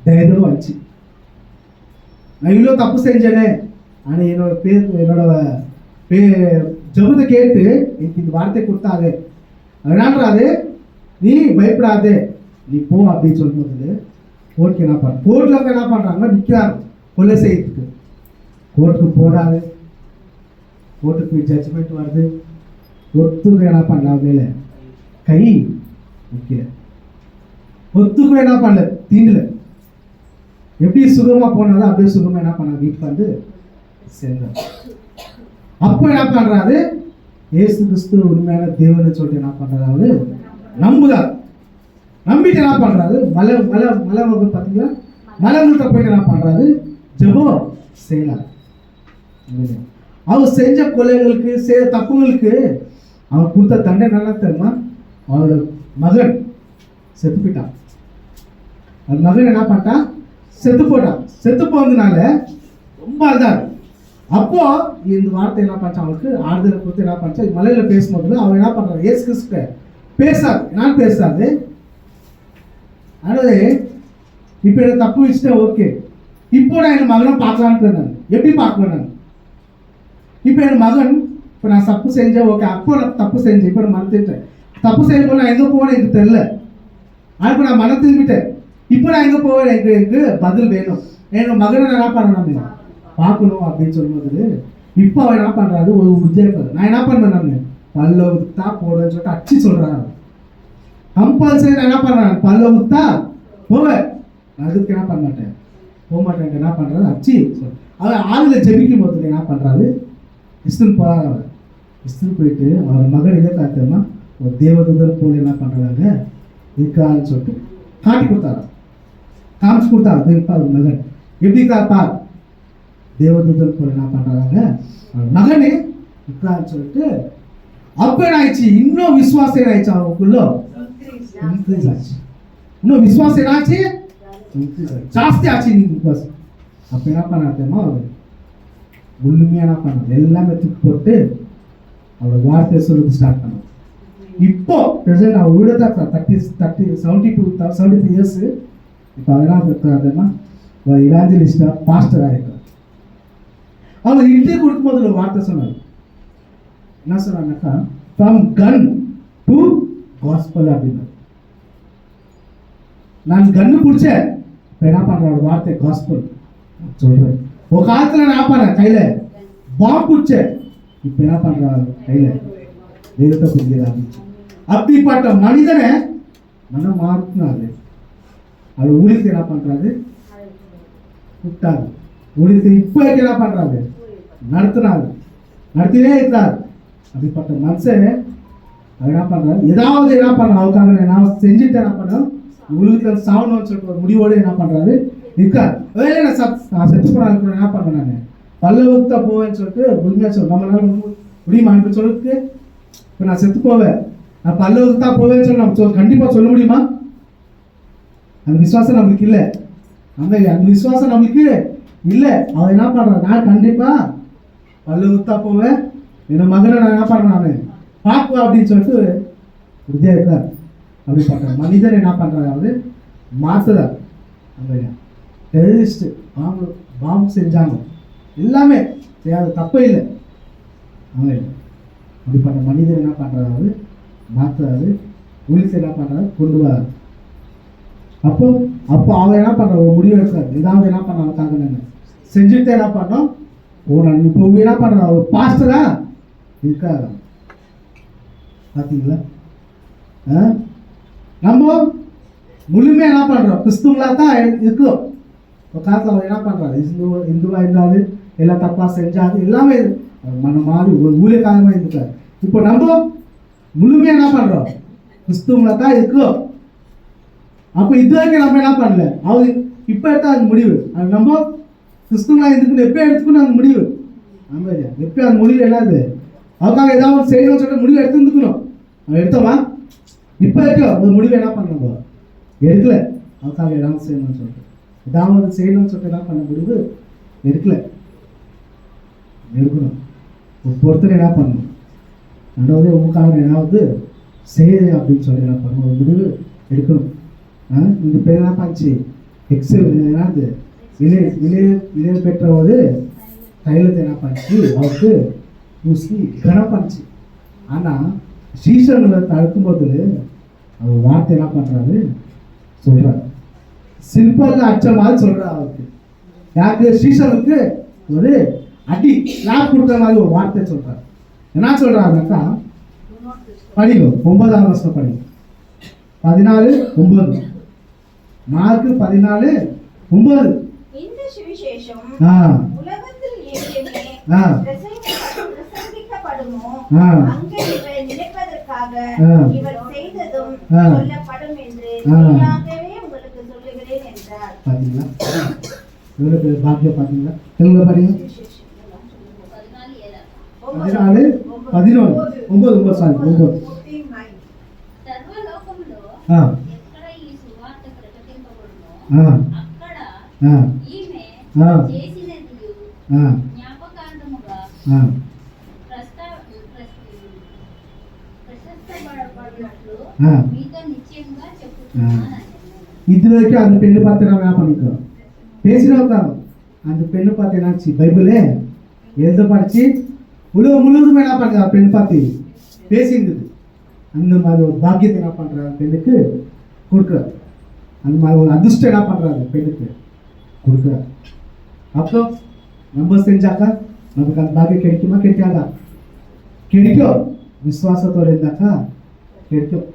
தைரியம் வந்துச்சு. நான் இவ்வளோ தப்பு செஞ்சேனே, ஆனால் என்னோட ஜெபத்தை கேட்டு எனக்கு இந்த வார்த்தை கொடுத்தாரு. அதனான்றாரு, நீ பயப்படாதே, நீ போ அப்படின்னு சொல்லும்போது கோர்ட்டுக்கு என்ன பண்ண, கோர்ட்டில் என்ன பண்ணுறாங்க, நிற்கிறாரு கொலை செய்யறதுக்கு. கோர்ட்டுக்கு போடாது, கோர்ட்டுக்கு போய் ஜட்ஜ்மெண்ட் வருது. ஒருத்தருக்கு என்ன பண்ணலாம், மேலே கை நிற்கல, ஒருத்தருக்கு என்ன பண்ணல, தீண்டல. எப்படி சுகமா போனாலும் அப்படியே சுகமா என்ன பண்ண வீட்டுக்கு வந்து சேர்ந்தார். அப்போ என்ன பண்றாரு, இயேசு கிறிஸ்து உண்மையான தேவன் சொல்லிட்டு என்ன பண்றாரு, நம்புறாரு. நம்பிட்டு என்ன பண்றாரு, மலை மலை மலை வந்து பார்த்தீங்களா, மலை முட்ட போயிட்டு என்ன பண்றாரு, ஜெபம் செய்யலாம். அவர் செஞ்ச கொலைகளுக்கு செய்த தப்புங்களுக்கு அவன் கொடுத்த தண்டனை என்ன தெரியுமா, அவரோட மகன் செத்து போயிட்டான். அந்த மகன் என்ன பண்ணிட்டான், செத்து போட்டான். செத்து போனதுனால ரொம்ப அழுதாரு. அப்போ இந்த வார்த்தை என்ன பண்ணான், அவனுக்கு ஆறுதலை கொடுத்து என்ன பண்ணா, மலையில பேசும்போது அவன் என்ன பண்றான், இயேசு கிறிஸ்து பேசாது. நான் பேசாது, அதாவது இப்போ என்ன தப்பு வச்சுட்டேன், ஓகே, இப்போ நான் என் மகனை பார்க்கலான்னு நான் எப்படி பார்க்கணும் நான். இப்போ என் மகன் இப்போ நான் தப்பு செஞ்சேன், ஓகே, அப்போ நான் தப்பு செஞ்சேன், இப்போ நான் மறந்துட்டேன். தப்பு செய்யும்போது நான் எங்கே போவேன்னு எனக்கு தெரியல, இப்போ நான் மன திரும்பிட்டேன். இப்போ நான் எங்கே போவேன், எனக்கு பதில் வேணும். என் மகனை நான் என்ன பண்ணணும், பார்க்கணும் அப்படின்னு சொல்லும்போது இப்போ அவன் என்ன பண்ணுறாரு, ஒரு வித்தியாசம். நான் என்ன பண்ணுவேன், நான் பல்ல ஊத்தா போடுவேன்னு சொல்லிட்டு அச்சு சொல்கிறான். கம்பல்சரி நான் என்ன பண்ணுறேன், பல்ல ஊத்தா போவேன், அதுக்கு என்ன பண்ண மாட்டேன், போக மாட்டேன். என்ன பண்ணுறாரு, அச்சு அவன் ஆளுல ஜெபிக்கும் போது என்ன பண்ணுறாரு, இஸ்தூன் போகிறார். அவர் இஸ்தூன் போயிட்டு அவர் மகன் இதை காத்தமா ஒரு தேவதூதர் போல என்ன பண்ணுறாங்க இருக்கான்னு சொல்லிட்டு காட்டி கொடுத்தாரு, காமிச்சு கொடுத்தாரு. அவர் மகன் எப்படி காப்பா, தேவதூதர் போல என்ன பண்ணுறாங்க, மகனே இருக்கான்னு சொல்லிட்டு அப்போ என்ன ஆயிடுச்சு, இன்னும் விசுவாசம் என்ன ஆயிடுச்சு அவங்களுக்குள்ள, இன்க்ரீஸ் ஆச்சு. இன்னும் விசுவாசம் என்ன ஆச்சு, ஜாஸ்தி ஆச்சு விசுவாசம். அப்போ என்ன பண்ணாதேமா, முழுமையாக என்ன பண்ணாது, எல்லாமே தூக்கி போட்டு அவரோட வார்த்தையை சொல்லுறது ஸ்டார்ட் பண்ணாங்க. இப்போ ப்ரெசென்ட் அவர் வீடு தான் 73 இயர்ஸ். இப்போ அதெல்லாம் இருக்காதுன்னா ஒரு இவாஞ்சலிஸ்டா பாஸ்டராக இருக்கிறார். அவர் இன்டர்வியூ கொடுக்கும்போது ஒரு வார்த்தை சொன்னார். என்ன சொன்னாங்கன்னாக்கா, ஃப்ரம் கன் டு காஸ்பல் அப்படின்னா. நான் கன்னு பிடிச்சேன், இப்போ என்ன பண்ணுற ஒரு வார்த்தை காஸ்பல் சொல்கிறேன். ஒரு காலத்தில் நான் பண்ணேன் கையில் பாம்பு பிடிச்சேன், இப்போ என்ன பண்ணுறாரு கையில் வேதத்தை பிடிக்கிறாரு. அப்படிப்பட்ட மனிதனை மனம் மாற்றினாரு. அது ஊழியத்தை என்ன பண்ணுறாரு, கூப்பிட்டாரு. ஊழியத்தை இப்போ என்ன பண்ணுறாரு, நடத்தினாரு, நடத்தினே இருக்கிறார். அப்படிப்பட்ட மனுஷன் அவன் என்ன பண்ணுறான், ஏதாவது என்ன பண்ணுறான், அவருக்காக நான் செஞ்சுட்டு என்ன பண்ணேன், உலகத்தில் சாவணும்னு சொல்லிட்டு ஒரு முடிவோடு என்ன பண்ணுறாரு இருக்கார். வேலை நான் செத்து போனாலும் என்ன பண்ணேன், நான் பல்லவத்தை போவேன்னு சொல்லிட்டு உண்மையாக சொல்ல நம்மளால முடியுமா இப்போ சொல்லிட்டு, இப்போ நான் செத்து போவேன், நான் பல்லவத்தா போவேன்னு சொல்லி நம்ம கண்டிப்பாக சொல்ல முடியுமா? அந்த விசுவாசம் நம்மளுக்கு இல்லை. அந்த விசுவாசம் நம்மளுக்கு இல்லை. அவன் என்ன பண்ணுறான், நான் கண்டிப்பாக பல்லவத்தா போவேன், என் மகனை நான் என்ன பண்ணுறேன், நான் பார்க்குவேன் அப்படின்னு சொல்லிட்டு உறுதியாக இருக்கார். அப்படி பண்ணுறான் மனிதன் என்ன பண்ணுறாரு, மாற்றுறார். அந்த டெரரிஸ்ட்டு பாம்பு செஞ்சாங்க, எல்லாமே செய்யாத தப்பே இல்லை. அவன் அப்படிப்பட்ட மனிதன் என்ன பண்ணுறாரு, மாற்றுறாரு. போலீஸ் என்ன பண்ணுறாரு, கொண்டு வராரு. அப்போ அவன் என்ன பண்ணுறான், ஒரு முடிவு எடுக்கிறார். ஏதாவது என்ன பண்ணான், தாங்க செஞ்சுட்டு என்ன பண்ணோம், நான் இப்போ என்ன பண்ணுறான், ஒரு பாஸ்டரா இருக்காரு. பார்த்தீங்களா? நம்ம முழுமையாக என்ன பண்ணுறோம், கிறிஸ்துவங்களா தான் இருக்கிறோம். இப்போ காலத்தில் அவன் என்ன பண்ணுறாரு, இந்துவாக இருந்தாலும் எல்லாம் தப்பாக செஞ்சாங்க, எல்லாமே மன மாறி ஒரு ஊழியக்காரமாக இருந்துட்டார். இப்போ நம்ம முழுமையாக என்ன பண்ணுறோம், கிறிஸ்துவங்களா தான் இருக்கிறோம். அப்போ இது வரைக்கும் நம்ம என்ன பண்ணல, அவர் இப்போ எடுத்தா அந்த முடிவு, அது நம்ம கிறிஸ்துவங்களா இருந்துக்கணும், எப்போ எடுத்துக்கணும் அந்த முடிவு. ஆமாம் ஐயா, எப்போ அந்த முடிவு என்னது, அவருக்காக ஏதாவது செய்யணும்னு சொல்லிட்டு முடிவு எடுத்துக்கணும். அவன் எடுத்தோமா, இப்போ வரைக்கும் ஒரு முடிவு என்ன பண்ணணும், எடுக்கல. அவருக்காக ஏதாவது செய்யணும்னு சொல்லிட்டு ஏதாவது செய்யணும்னு சொல்லிட்டு என்ன பண்ண முடிவு எடுக்கல. எடுக்கணும். பொறுத்தர் என்ன பண்ணணும், ரெண்டாவது உங்களுக்காக ஏதாவது செய்ய அப்படின்னு சொல்லி என்ன பண்ணணும், ஒரு முடிவு எடுக்கணும். இந்த பேர் என்ன பண்ணிச்சு, என்னது இளைய பெற்றவோடு தைலத்தை என்ன பண்ணிச்சு, அவருக்கு பூசி கனம் பண்ணிச்சு. ஆனால் சீசர்களை தடுக்கும்போது அவர் வார்த்தை என்ன பண்ணுறாரு, சொல்கிறார். சிம்பிள் அச்சமாக சொல்கிறார். அவருக்கு யாருக்கு, சீசருக்கு ஒரு அடி லாப் கொடுக்குற மாதிரி ஒரு வார்த்தை சொல்கிறார். என்ன சொல்கிறாருனாக்கா, படிக்கும் 9ஆம் வருஷம் படிக்கும் 14:9 மார்க்கு 14:9. இந்த சுவிசேஷம் உலகத்தில் எங்கேயுமே பிரசங்கிக்கப்படுமோ அங்கே இவரை நினைப்பதற்காக இவர் செய்ததும் சொல்லப்படும் என்று மெய்யாகவே உங்களுக்கு சொல்லுகிறேன் என்றார். பாத்தீங்களா, எவ்வளவு பேர் பாக்கியம் பாத்தீங்களா? தெலுங்குல பாருங்க, 14:11 சாரி 9. సర్వలోకములో ఆ ఎక్కడ ఈ సువార్త ప్రకటింపబడునో అక్కడ ఈమె చేసినది జ్ఞాపకార్థముగా ప్రశస్తపడబడినట్లు మీతో నిశ్చయంగా చెప్పుచున్నాను. இது வரைக்கும் அந்த பெண்ணு பார்த்து நம்ம என்ன பண்ணிக்கிறோம், பேசினோம். அந்த பெண்ணு பார்த்து என்னாச்சு, பைபிளே எழுத படிச்சு உலகம் முழுவதும் என்ன பண்ணுற, பெண் பார்த்து பேசியிருந்தது. அந்த மாதிரி ஒரு பாக்கியத்தை என்ன பண்ணுறாரு, பெண்ணுக்கு கொடுக்குறாரு. அந்த மாதிரி ஒரு அதிர்ஷ்டம் என்ன பண்ணுறாரு, பெண்ணுக்கு கொடுக்குறாரு. அப்புறம் நம்ம செஞ்சாக்கா நமக்கு அந்த பாக்கியம் கிடைக்குமா, கிடைக்காதா? கிடைக்கும். விசுவாசத்தோடு இருந்தாக்கா கிடைக்கும்.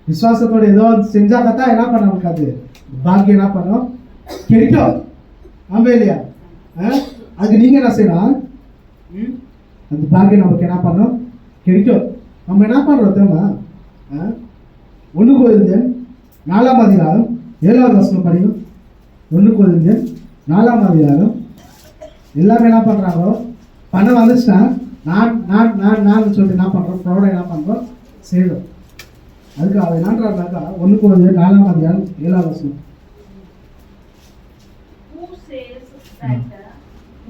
விசுவாசத்தோடு ஏதோ செஞ்சாக்கா தான் என்ன பண்ண நமக்கு அது பாக்கியம் என்ன பண்ணோம், கிடைக்கும். ஆமாம் இல்லையா? அதுக்கு நீங்கள் என்ன செய்யணும், அந்த பாக்கியம் நமக்கு என்ன பண்ணோம், கிடைக்கும். நம்ம என்ன பண்ணுறோம் தெரியுமா, 1 கொரிந்தியர் 4ஆம் அதிகாரம் 7ஆவது வசனம் படிக்கும். 1 கொரிந்தியர் 4ஆம் அதிகாரம் எல்லாமே என்ன பண்ணுறாங்களோ, பணம் வந்துச்சுன்னா நான் சொல்லிட்டு என்ன பண்ணுறோம், ப்ரௌடாக என்ன பண்ணுறோம், செய்கிறோம். அதுக்கு அவன் என்னன்றாருனாக்கா 1 கொரிந்தியர் 4ஆம் அதிகாரம் 7ஆவது வசனம். Who says that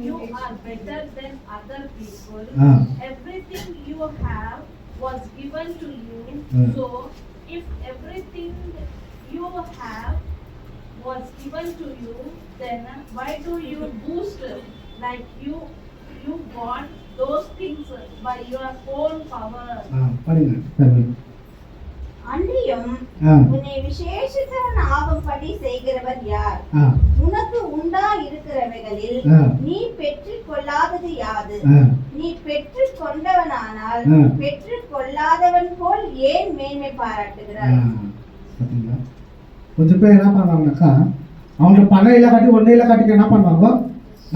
you are better than other people? Everything you have was given to you. So if everything you have was given to you, then why do you boast like you got those things by your own power? அன்றியும் உன்னை விசேஷித்தவன் ஆகும்படி செய்கிறவர் யார்? உனக்கு உண்டா இருக்கிறவைகளில் நீ பெற்றுக் கொள்ளாதது யாது? நீ பெற்றுக் கொண்டவனானால் பெற்றுக் கொள்ளாதவன் போல் ஏன் மேன்மை பாராட்டுகிறாய்? கொஞ்சம் பேர் என்ன பண்ணுவாங்கனாக்கா, அவங்க பணம் இல்லை காட்டி ஒன்றும் இல்லை காட்டிக்க என்ன பண்ணுவாங்க,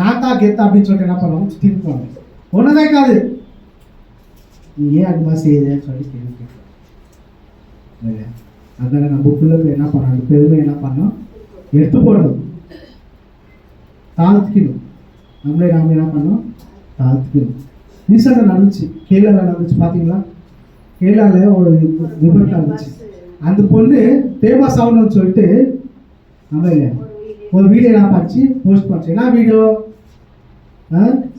நாக்கா கெத்தா அப்படின்னு சொல்லிட்டு என்ன பண்ணுவாங்க, சுற்றிட்டு ஒன்றுதான் காது, நீ ஏன் அது மாதிரி செய்யுதுன்னு சொல்லி கேள்வி கேட்க. அதனால நம்ம பிள்ளைங்க என்ன பண்ணணும், பெருமை என்ன பண்ணணும், எடுத்து போடணும், தாழ்த்திக்கணும். நம்மளே நாம என்ன பண்ணோம், தாழ்த்திக்கணும். ரீசெண்டாக நடந்துச்சு, கேரளாவில் நடந்துச்சு பார்த்தீங்களா? கேரளாவில் ஒரு விபத்து நடந்துச்சு. அந்த பொண்ணு ஃபேமஸ் ஆகணும்னு சொல்லிட்டு நம்ம ஒரு வீடியோ என்ன பண்ணிச்சு, போஸ்ட் பண்ணிச்சு. என்ன வீடியோ?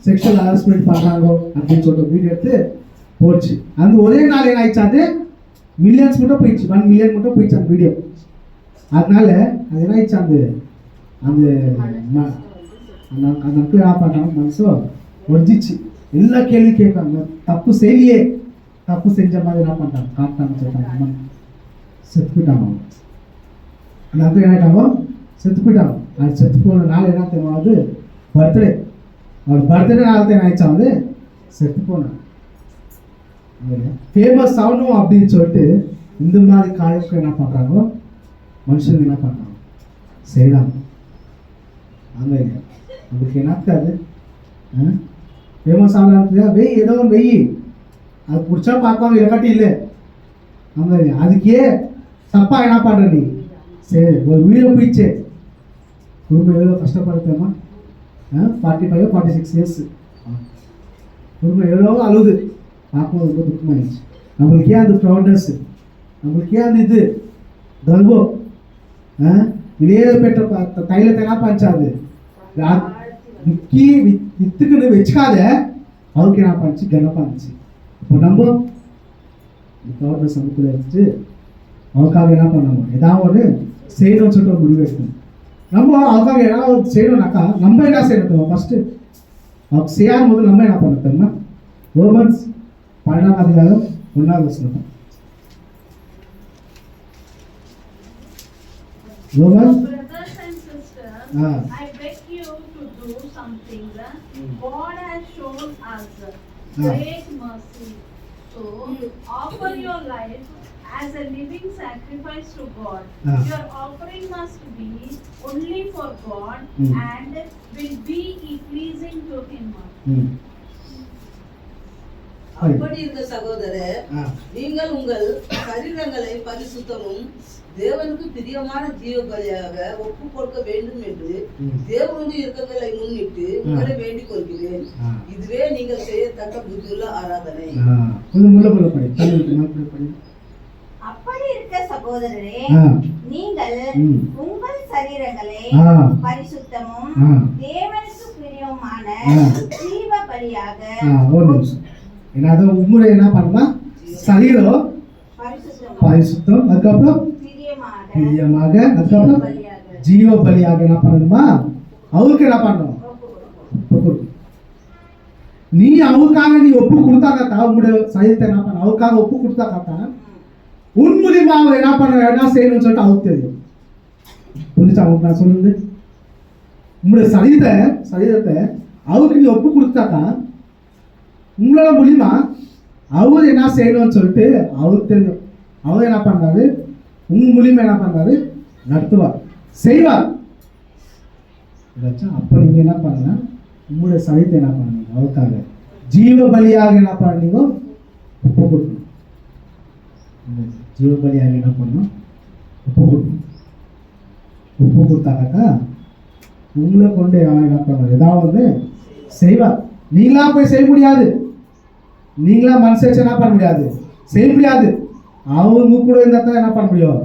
செக்ஷுவல் ஹராஸ்மெண்ட் பண்ணுறாங்க அப்படின்னு சொல்லிட்டு வீடியோ எடுத்து போச்சு. அந்த ஒரே நாள் என்ன ஆயிடுச்சு, அது மில்லியன்ஸ் மட்டும் போயிடுச்சு, 1 மில்லியன் மட்டும் போயிடுச்சு அந்த வீடியோ. அதனால அது என்ன ஆயிடுச்சு, அந்த அந்த அந்த மக்கள் என்ன பண்ணுறாங்க, மனசோ ஒடிஞ்சிச்சு. எல்லா கேள்வி கேட்குறாங்க, தப்பு செய்யலையே, தப்பு செஞ்ச மாதிரி என்ன பண்ணுறாங்க, காட்டாங்க, சொல்லிட்டாங்க, செத்து போயிட்டாங்க. அந்த மக்கள் என்ன ஆகிட்டாங்க, செத்து போயிட்டாங்க. அது செத்து போன நாள் என்ன தெரியுமா, அது பர்த்டே. அவர் பர்த்டே நாள் தான் என்ன ஆயிடுச்சா, அது செத்து போனாங்க. ஃபேமஸ் ஆகணும் அப்படின்னு சொல்லிட்டு இந்த மாதிரி காரியத்தை என்ன பண்ணுறாங்க, மனுஷங்க என்ன பண்ணுறாங்க, செய்யலாம். அங்கே இல்லை உங்களுக்கு என்னக்காது, ஃபேமஸ் ஆகலாம் வெய், ஏதோ ஒன்று வெய், அது பிடிச்சா பார்ப்பாங்க, இல்லாட்டி இல்லை. அங்கே அதுக்கே தப்பா என்ன பண்ணுற நீ, சரி ஒரு வீடியோ போயிடுச்சு, குடும்பம் எவ்வளோ கஷ்டப்படுத்தேம்மா, 45 46 இயர்ஸ் குடும்பம் எவ்வளோ அழுது பார்க்கும்போது ரொம்ப துக்கமாகிடுச்சு. நம்மளுக்கு ஏன் அந்த ப்ரௌட்னஸ், நம்மளுக்கு ஏன் அந்த இது கர்வம், விலையேறப்பெற்ற தைலத்தை என்ன பண்ணிச்சாது விக்கி வித்துக்குன்னு வச்சுக்காத, அவருக்கு என்ன பண்ணிச்சு, கனப்பா இருந்துச்சு. இப்போ நம்ம ப்ரௌட்னஸ் நமக்குள்ள வச்சுட்டு அவருக்காக என்ன பண்ணணும், ஏதாவது ஒன்று செய்யணும்னு சொல்லிட்டு ஒரு முடிவு எடுக்கணும். நம்ம அவருக்காக ஏதாவது செய்யணும்னாக்கா நம்ம என்ன செய்யணும், ஃபஸ்ட்டு அவருக்கு செய்யாத போது நம்ம என்ன பண்ண ரோமன்ஸ் 12ஆம் அதிகாரம் 1ஆவது வசனம். Romans Brothers and sisters, Ah. I beg you to do something. God has shown us Ah. great mercy. So, offer your life as a living sacrifice to God. Ah. Your offering must be only for God and will be pleasing to Him. அப்படி இருந்த சகோதரர், நீங்கள் உங்கள் சரீரங்களை பரிசுத்தமும் தேவனுக்கு பிரியமான ஜீவ பலியாக ஒப்பு கொடுக்க வேண்டும் என்று தேவனுடைய இரக்கங்களை முன்னிட்டு உங்களை வேண்டிக் கொள்கிறேன். இதுவே நீங்கள் செய்யத்தக்க புத்தியுள்ள ஆராதனை. அப்படி இருக்க சகோதரரே, நீங்கள் உங்கள் சரீரங்களை பரிசுத்தமும் தேவனுக்கு பிரியமான ஜீவ பலியாக என்னது உங்களுடைய என்ன பண்ணுமா, சரீரம் பரிசுத்தம், அதுக்கப்புறம் பிரியமாக, அதுக்கப்புறம் ஜீவ பலியாக என்ன பண்ணணுமா, அவருக்கு என்ன பண்ணணும், நீ அவருக்காக நீ ஒப்பு கொடுத்தாக்கா, உங்களுடைய சரீரத்தை என்ன பண்ண அவருக்காக ஒப்பு கொடுத்தாக்கா உன் மூலியமா அவர் என்ன பண்ண என்ன செய்யணும்னு சொல்லிட்டு அவருக்கு தெரியும். புரிஞ்சா அவங்களுக்கு நான் சொல்லுது, உங்களுடைய சரீரத்தை அவருக்கு நீ ஒப்பு கொடுத்தாக்கா உங்களோட மூலியமா அவர் என்ன செய்யணும்னு சொல்லிட்டு அவருக்கு தெரியும். அவர் என்ன பண்றாரு, உங்க மூலியமா என்ன பண்றாரு, நடத்துவார், செய்வார். அப்ப நீங்க என்ன பண்ணுங்க, உங்களுடைய சரீரத்தை என்ன பண்ணுங்க, அவருக்காக ஜீவ பலியாக என்ன பண்ணீங்க, ஒப்பு கொடுக்கணும். ஜீவ பலியாக என்ன பண்ணணும், ஒப்பு கொடுக்கணும். ஒப்பு கொடுத்தாக்கா உங்களை கொண்டு என்ன பண்ணுவார், ஏதாவது செய்வார். நீங்களா போய் செய்ய முடியாது, நீங்களா மனசு என்ன பண்ண முடியாது, செய்ய முடியாது. அவங்க கூட இருந்தா தான் என்ன பண்ண முடியும்,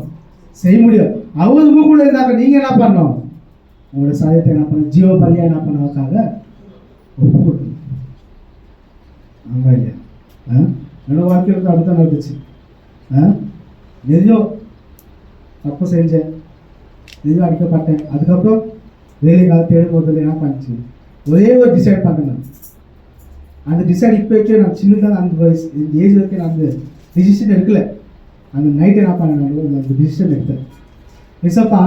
செய்ய முடியும். அவங்க கூட இருந்தாக்க நீங்க என்ன பண்ணணும், உங்களோட சரீரத்தை என்ன பண்ணணும், ஜீவ பலியா என்ன பண்ணாக்காக ஒப்பு கொடுக்கணும். ஆமா இல்லையா? என்னோட வாழ்க்கையில் அடுத்த நடந்துச்சு. எதையோ தப்பு செஞ்சேன், எதையோ அடிக்கப்பட்டேன். அதுக்கப்புறம் வேலைக்காக தேடும் போதில் என்ன பண்ணிச்சு, ஒரே ஒரு டிசைட் பண்ணுங்க. அந்த டிசைட் இப்போ வச்சு நான் சின்னதாக அந்த வயசு இந்த ஏஜ் வரைக்கும் நான் அந்த டிசிஷன் எடுக்கல. அந்த நைட்டு என்ன பண்ண அந்த டிசிஷன் எடுத்தேன். ஏசப்பா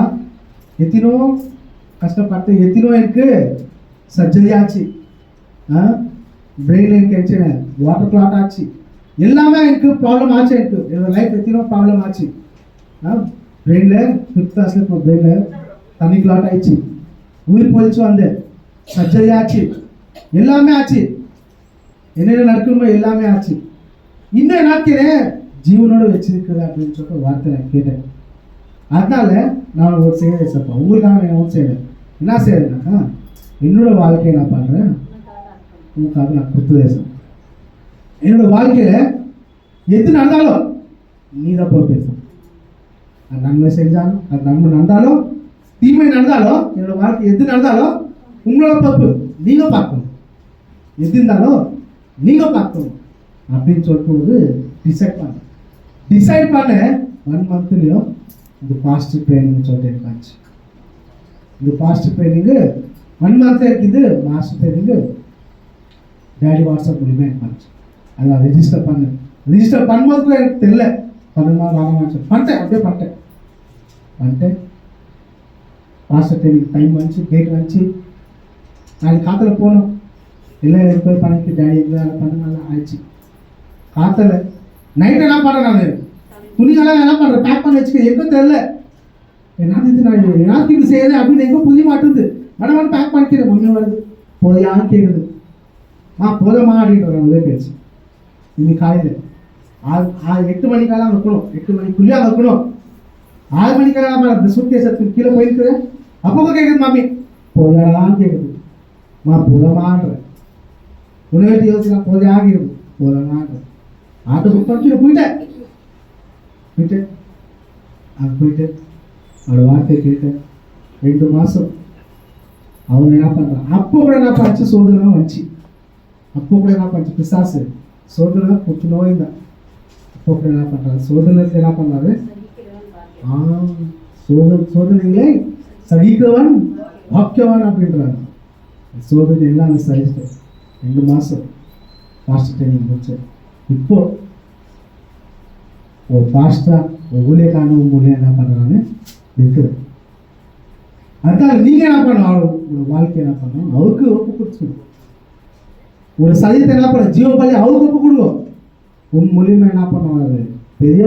எத்தனோ கஷ்டப்பட்டு எத்தனோ எனக்கு சர்ஜரி ஆச்சு, பிரெயினில் எனக்கு ஆச்சு, வாட்டர் கிளாட் ஆச்சு, எல்லாமே எனக்கு ப்ராப்ளம் ஆச்சு. எனக்கு என்னோட லைஃப் எத்தனோ ப்ராப்ளம் ஆச்சு. பிரெயினில் 5th கிளாஸில் இப்போ பிரெயினில் தண்ணி கிளாட் ஆயிடுச்சு, உயிர் போயிடுச்சு, வந்து சர்ஜரி ஆச்சு, எல்லாமே ஆச்சு. என்னென்ன நடக்கணுமோ எல்லாமே ஆச்சு. இன்னும் நினைக்கிறேன் ஜீவனோட வச்சிருக்குது அப்படின்னு சொல்லிட்டு ஒரு வார்த்தை நான் கேட்டேன். அதனால நான் ஒரு செய்யறேன் சப்பா, உங்களுக்காக நான் ஒன்று செய்யறேன். என்ன செய்யறேன்னாக்கா, என்னோட வாழ்க்கையை நான் பண்ணுறேன், உங்களுக்காக நான் கொடுத்துதேசம். என்னோட வாழ்க்கையில எது நடந்தாலும் நீ தான் போய் பேசணும். அது நன்மை செஞ்சாலும், அது நன்மை நடந்தாலும், தீமை நடந்தாலும், என்னோட வாழ்க்கை எது நடந்தாலும் உங்களோட பொறுப்பு, நீங்க பார்க்கணும். எது இருந்தாலும் நீங்க பார்க்கணும் அப்படின்னு சொல்லிட்டு டிசைட் பண்ண 1 மந்த்லயும் இந்த பாஸ்ட் ட்ரைனிங் சொல்லிட்டு இருக்காச்சு. இந்த பாஸ்ட் ட்ரைனிங்கு 1 மந்த்ல இருக்குது. மாஸ்டர் ட்ரைனிங்கு டேடி வாட்ஸ்அப் மூலியமாக இருக்காச்சு. அதான் ரெஜிஸ்டர் பண்ணும்போது கூட எனக்கு தெரியல, பண்ணணுமா வாங்கணும்னு சொல்லி அப்படியே பண்ணிட்டேன். பாஸ்டர் ட்ரைனிங் டைம் வந்துச்சு, டேட் வந்துச்சு. நாளைக்கு காற்றுல போகணும், இல்லை போய் பண்ணிட்டு டேடி எல்லாம் பண்ண ஆயிடுச்சு. காற்றுல நைட்டு என்ன பண்ணுறேன், நான் துணியெல்லாம் என்ன பண்ணுறேன், பேக் பண்ணி வச்சுக்க. எங்கே தெரியல நான் யாருக்கு இப்படி செய்யறது அப்படின்னு எங்கே புரிய மாட்டேங்குது. மேடம் பேக் பண்ணிக்கிறேன், மம்மி வருது போதையான்னு கேட்குது. போதமா அப்படின்ற ஒரே பேச்சு. இன்னைக்கு காலையில் 8 மணிக்கெல்லாம் வைக்கணும், 8 மணிக்குள்ளேயே வைக்கணும். 6 மணிக்கெல்லாம் அந்த சூட்கேஸ் எடுத்து கீழே போயிருக்குது. அப்போ கேட்குது மாமி போதையான்னு கேட்குது. போதமான்ற உணவேட்டி யோசிச்சு போதையாகிடுது, போதமான்ற ஆட்டோ புக் பண்ணி போயிட்டேன். அவரோட வார்த்தையை கேட்டேன். 2 மாதம் அவங்க என்ன பண்ணுறான். அப்போ கூட என்ன பண்ணிச்சு, சோதனை வந்துச்சு. அப்போ கூட என்ன பண்ணிச்சு, பிசாசு சோதனை புற்று நோய் தான். அப்போ கூட என்ன பண்ணுறாரு, சோதனைக்கு என்ன பண்ணாரு, சோதனைகளை சகிக்கிறவன் வாக்கியவான் அப்படின்றாங்க. சோதனை எல்லாம் சகிச்சேன். 2 மாதம் பாஸ்டர் ட்ரைனிங் முடிச்சேன். இப்போ ஒரு பாஸ்டா ஒரு ஊழியக்கான மூலியம் என்ன பண்ணுறான்னு இருக்குது. அதனால நீங்கள் என்ன பண்ணணும், அவரோட வாழ்க்கை என்ன பண்ணணும், அவருக்கு ஒப்பு கொடுத்துக்கணும். ஒரு சரீரத்தை என்ன பண்ண ஜீவபலி அவருக்கு ஒப்பு கொடுக்கும். உன் மூலியமாக என்ன பண்ணுவார், பெரிய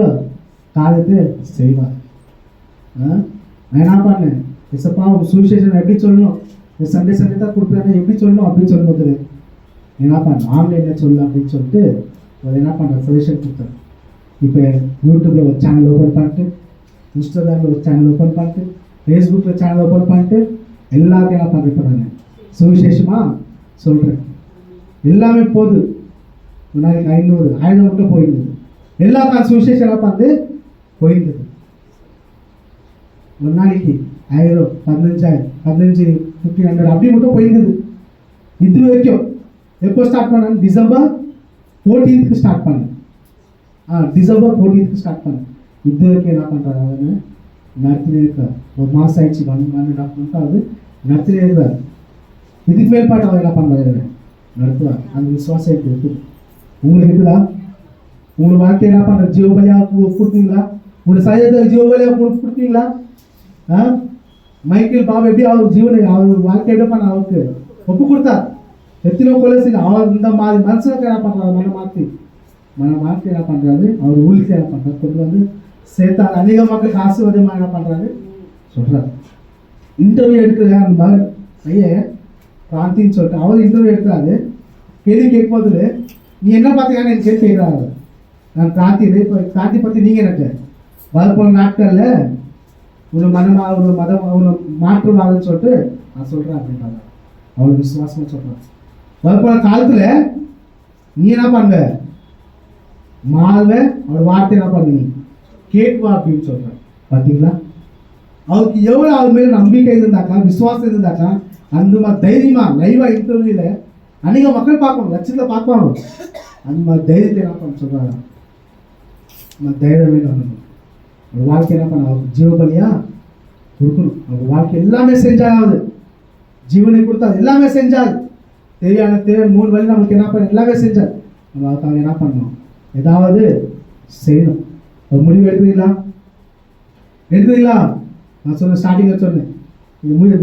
காரியத்தை செய்வார். நான் என்ன பண்ணேன், இசப்பா ஒரு சுவிசேஷன் எப்படி சொல்லணும், சண்டே தான் கொடுப்பேன் எப்படி சொல்லணும் அப்படின்னு சொல்லும்போது என்ன பண்ண ஆன்லைனில் சொல்லு அப்படின்னு சொல்லிட்டு ஒரு என்ன பண்ணுறேன் சஜஷன் கொடுத்தேன். இப்போ யூடியூப்பில் ஒரு சேனல் ஓப்பன் பண்ணிட்டு, இன்ஸ்டாகிராமில் ஒரு சேனல் ஓப்பன் பண்ணிட்டு, ஃபேஸ்புக்கில் சேனல் ஓப்பன் பண்ணிட்டு எல்லாத்தையும் என்ன பண்ணுறேன், இப்போ நான் சுவிசேஷமாக சொல்கிறேன். எல்லாமே போகுது. ஒரு நாளைக்கு 500 1000 மட்டும் போயிருந்தது. எல்லாத்தையும் சுவிசேஷம் என்ன பார்த்து போயிருந்தது. ஒரு நாளைக்கு 1000 15,000 15 1500 அப்படி மட்டும் போயிருந்தது. இது வரைக்கும் எப்போ ஸ்டார்ட் பண்ணேன், டிசம்பர் 14th ஸ்டார்ட் பண்ணேன். டிசம்பர் 14th ஸ்டார்ட் பண்ணேன். இது வரைக்கும் என்ன பண்ணுறாரு, அவனு நடத்தினே இருக்கார். ஒரு மாதம் ஆயிடுச்சு, 1.5 month ஆகுது நடத்தினே இருக்கார். இதுக்கு மேல்பாட்டு அவர் என்ன பண்ணுறாரு, நடத்துவார். அந்த விசுவாசம் எப்படி இருக்குது உங்களுக்கு இருக்குதா? உங்களோட வாழ்க்கை என்ன பண்ணுற, ஜீவபலியாக கொடுத்தீங்களா? உங்களோட சரீரத்தை ஜீவபலியாக கொடுத்தீங்களா? மைக்கேல் பாபு எப்படி அவர் ஜீவனை அவர் வாழ்க்கை எப்படி பண்ண அவருக்கு ஒப்பு கொடுத்தார். எத்தனை கொலை செய்ய அவர் இந்த மாதிரி மனுஷனுக்கு என்ன பண்ணுறாரு, மன மாற்றி என்ன பண்ணுறாரு, அவர் ஊழிக்கு என்ன பண்ணுறாரு, கொண்டு வந்து சேர்த்தார். அநேக மக்களுக்கு ஆசீர்வாதமாக என்ன பண்ணுறாரு சொல்கிறார். இன்டர்வியூ எடுக்கிறாரு அந்த மாதிரி பையன் கிராந்தின்னு சொல்லிட்டு அவர் இன்டர்வியூ எடுக்கிறாரு. கேள்வி கேட்கும்போது நீ என்ன பார்த்தீங்கன்னு எனக்கு கேள்வி செய்கிறாரு. நான் கிராந்தி பற்றி நீங்கள் எனக்கு வரப்போன நாட்களில் ஒரு மதம் அவ்வளோ மாற்றுவாங்கன்னு சொல்லிட்டு நான் சொல்கிறேன் அப்படின்றாங்க. அவ்வளோ விசுவாசமாக சொல்கிறேன். வரப்போன காலத்தில் நீ என்ன பண்ணுவ, மாறுவ, அவரோட வார்த்தை என்ன பண்ணுவ, நீ கேட்பா அப்படின்னு சொல்கிறேன். பார்த்தீங்களா, அவருக்கு எவ்வளோ அவர் மேலே நம்பிக்கை இருந்தாக்கா, விசுவாசம் இருந்தாக்கா, அந்த மாதிரி தைரியமாக லைவாக இன்டர்வியூவில் அநேக மக்கள் பார்க்கணும், லட்சத்தில் பார்ப்பாங்க. அந்த மாதிரி தைரியத்தை என்ன பண்ண சொல்கிறாங்க. நம்ம தைரியமே பண்ணணும். ஒரு வாழ்க்கை என்ன பண்ண, அவருக்கு ஜீவபலியாக கொடுக்கணும். அவங்க வாழ்க்கை எல்லாமே செஞ்சாவது, ஜீவனை கொடுத்தா எல்லாமே செஞ்சால், தேவையான 3 வழி நமக்கு என்ன பண்ண எல்லாமே செஞ்சால், நம்ம அதுக்காக என்ன பண்ணணும், ஏதாவது செய்யணும். ஒரு முடிவு எடுத்துக்கலாம். நான் சொன்ன ஸ்டார்டிங்கில் சொன்னேன், இது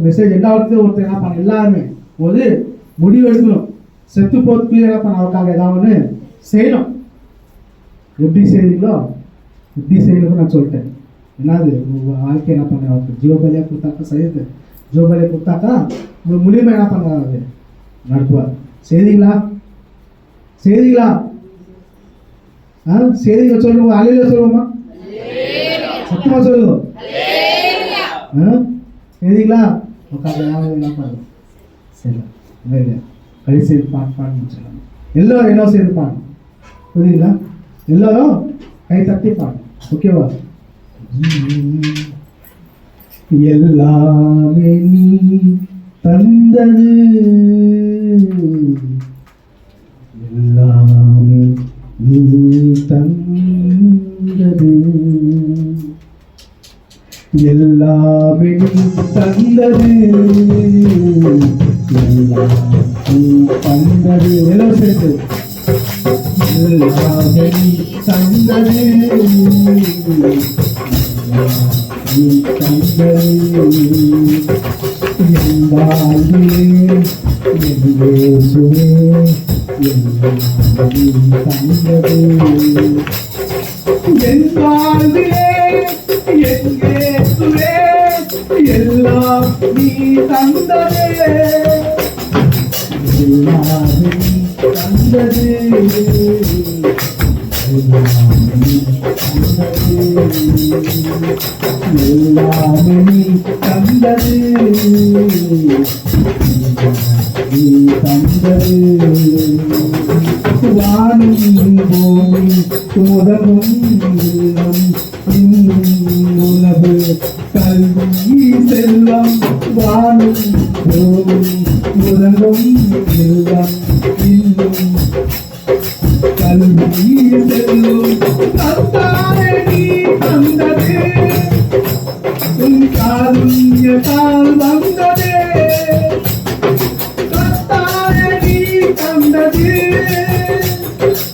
மெசேஜ் எல்லாத்துக்கும் ஒருத்தர் என்ன பண்ண எல்லாருமே ஒரு முடிவு எடுக்கணும். செத்து போகிறதுக்குள்ளே என்ன பண்ண அவருக்காக ஏதாவது செய்யணும். எப்படி செய்வீங்களோ இப்படி செய்யணும்னு நான் சொல்லிட்டேன். என்னது வாழ்க்கை என்ன பண்ண, அவருக்கு ஜீவபலியாக கொடுத்தாக்கா செய்யுது, ஜீவபலியாக கொடுத்தாக்கா உங்களுக்கு முடியுமா என்ன பண்ணுறாரு, நடத்துவார். செய்தீங்களா? செய்திகள் சொல்லுவோம், அலையில சொல்லுவோமா? சத்தமா சொல்லுவோம். செய்திங்களா உட்காந்து பாருங்க. சரி, கடைசி பாட்டு சொல்லலாம். எல்லாரும் என்ன சேர்ந்து பாடணும், புரியுதுங்களா? எல்லாரும் கை தட்டி பாடணும், ஓகேவா? எல்லாமே நீ தந்தது, எல்லாமே நீ தந்தது, எல்லாமே நீ தந்தது, எல்லாமே நீ தந்தது. எல்லாம் சேர்த்து எல்லாமே நீ தந்தது, நீ தந்தது, எல்லாமே இயேசுவே, எல்லாமே நீ தந்தது, என் வாழ்விலே என் இயேசுவே, எல்லாம் நீ தந்ததே, எல்லாமே நீ தந்தது, எல்லாமே நீ தந்தது, எல்லாமே நீ தந்தது, நீ தந்தது. வானும் பூமி உலகும் இன்னும் உணவு கல்வி செல்வம், வானும் பூமி உலகும் எல்லாம் இன்னும் கல்வி செல்வம், கர்த்தாவே நீ தந்தது, உன் காருண்யத்தால் வந்ததே, கர்த்தாவே நீ தந்தது,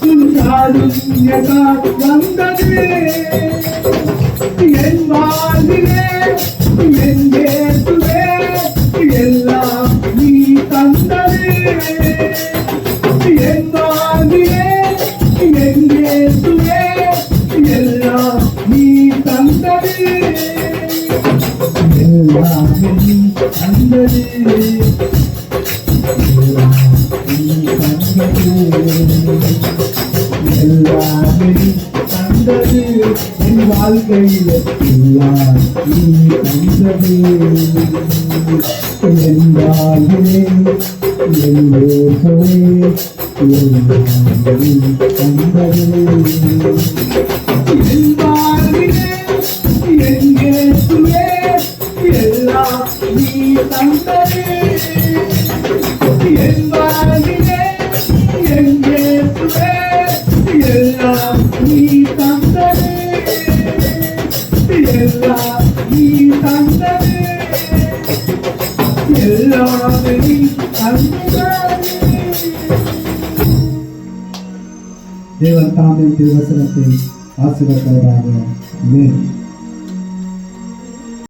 உன் காருண்யத்தால் வந்தது, என் வாழ்விலே என் இயேசுவே, எல்லாம் நீ தந்தது, என் வாழ்விலே என் இயேசுவே, எல்லாம் நீ தந்தது, எல்லாமே நீ தந்தது, எல்லாமே நீ தந்தது, என் வாழ்க்கையில் எல்லாம் நீ தந்தது, என் வாழ்விலே என் இயேசுவே, எல்லாம் நீ தந்தது, என் வாழ்விலே என் இயேசுவே, எல்லாம் நீ தந்தது, என் வாழ்விலே என் இயேசுவே, எல்லாம் நீ தந்தது, எல்லாம் நீ தந்தது, எல்லாமே நீ தந்தது. தேவன் தாமே திருவசனத்தை ஆசீர்வதிப்பாராக. ஆமென்.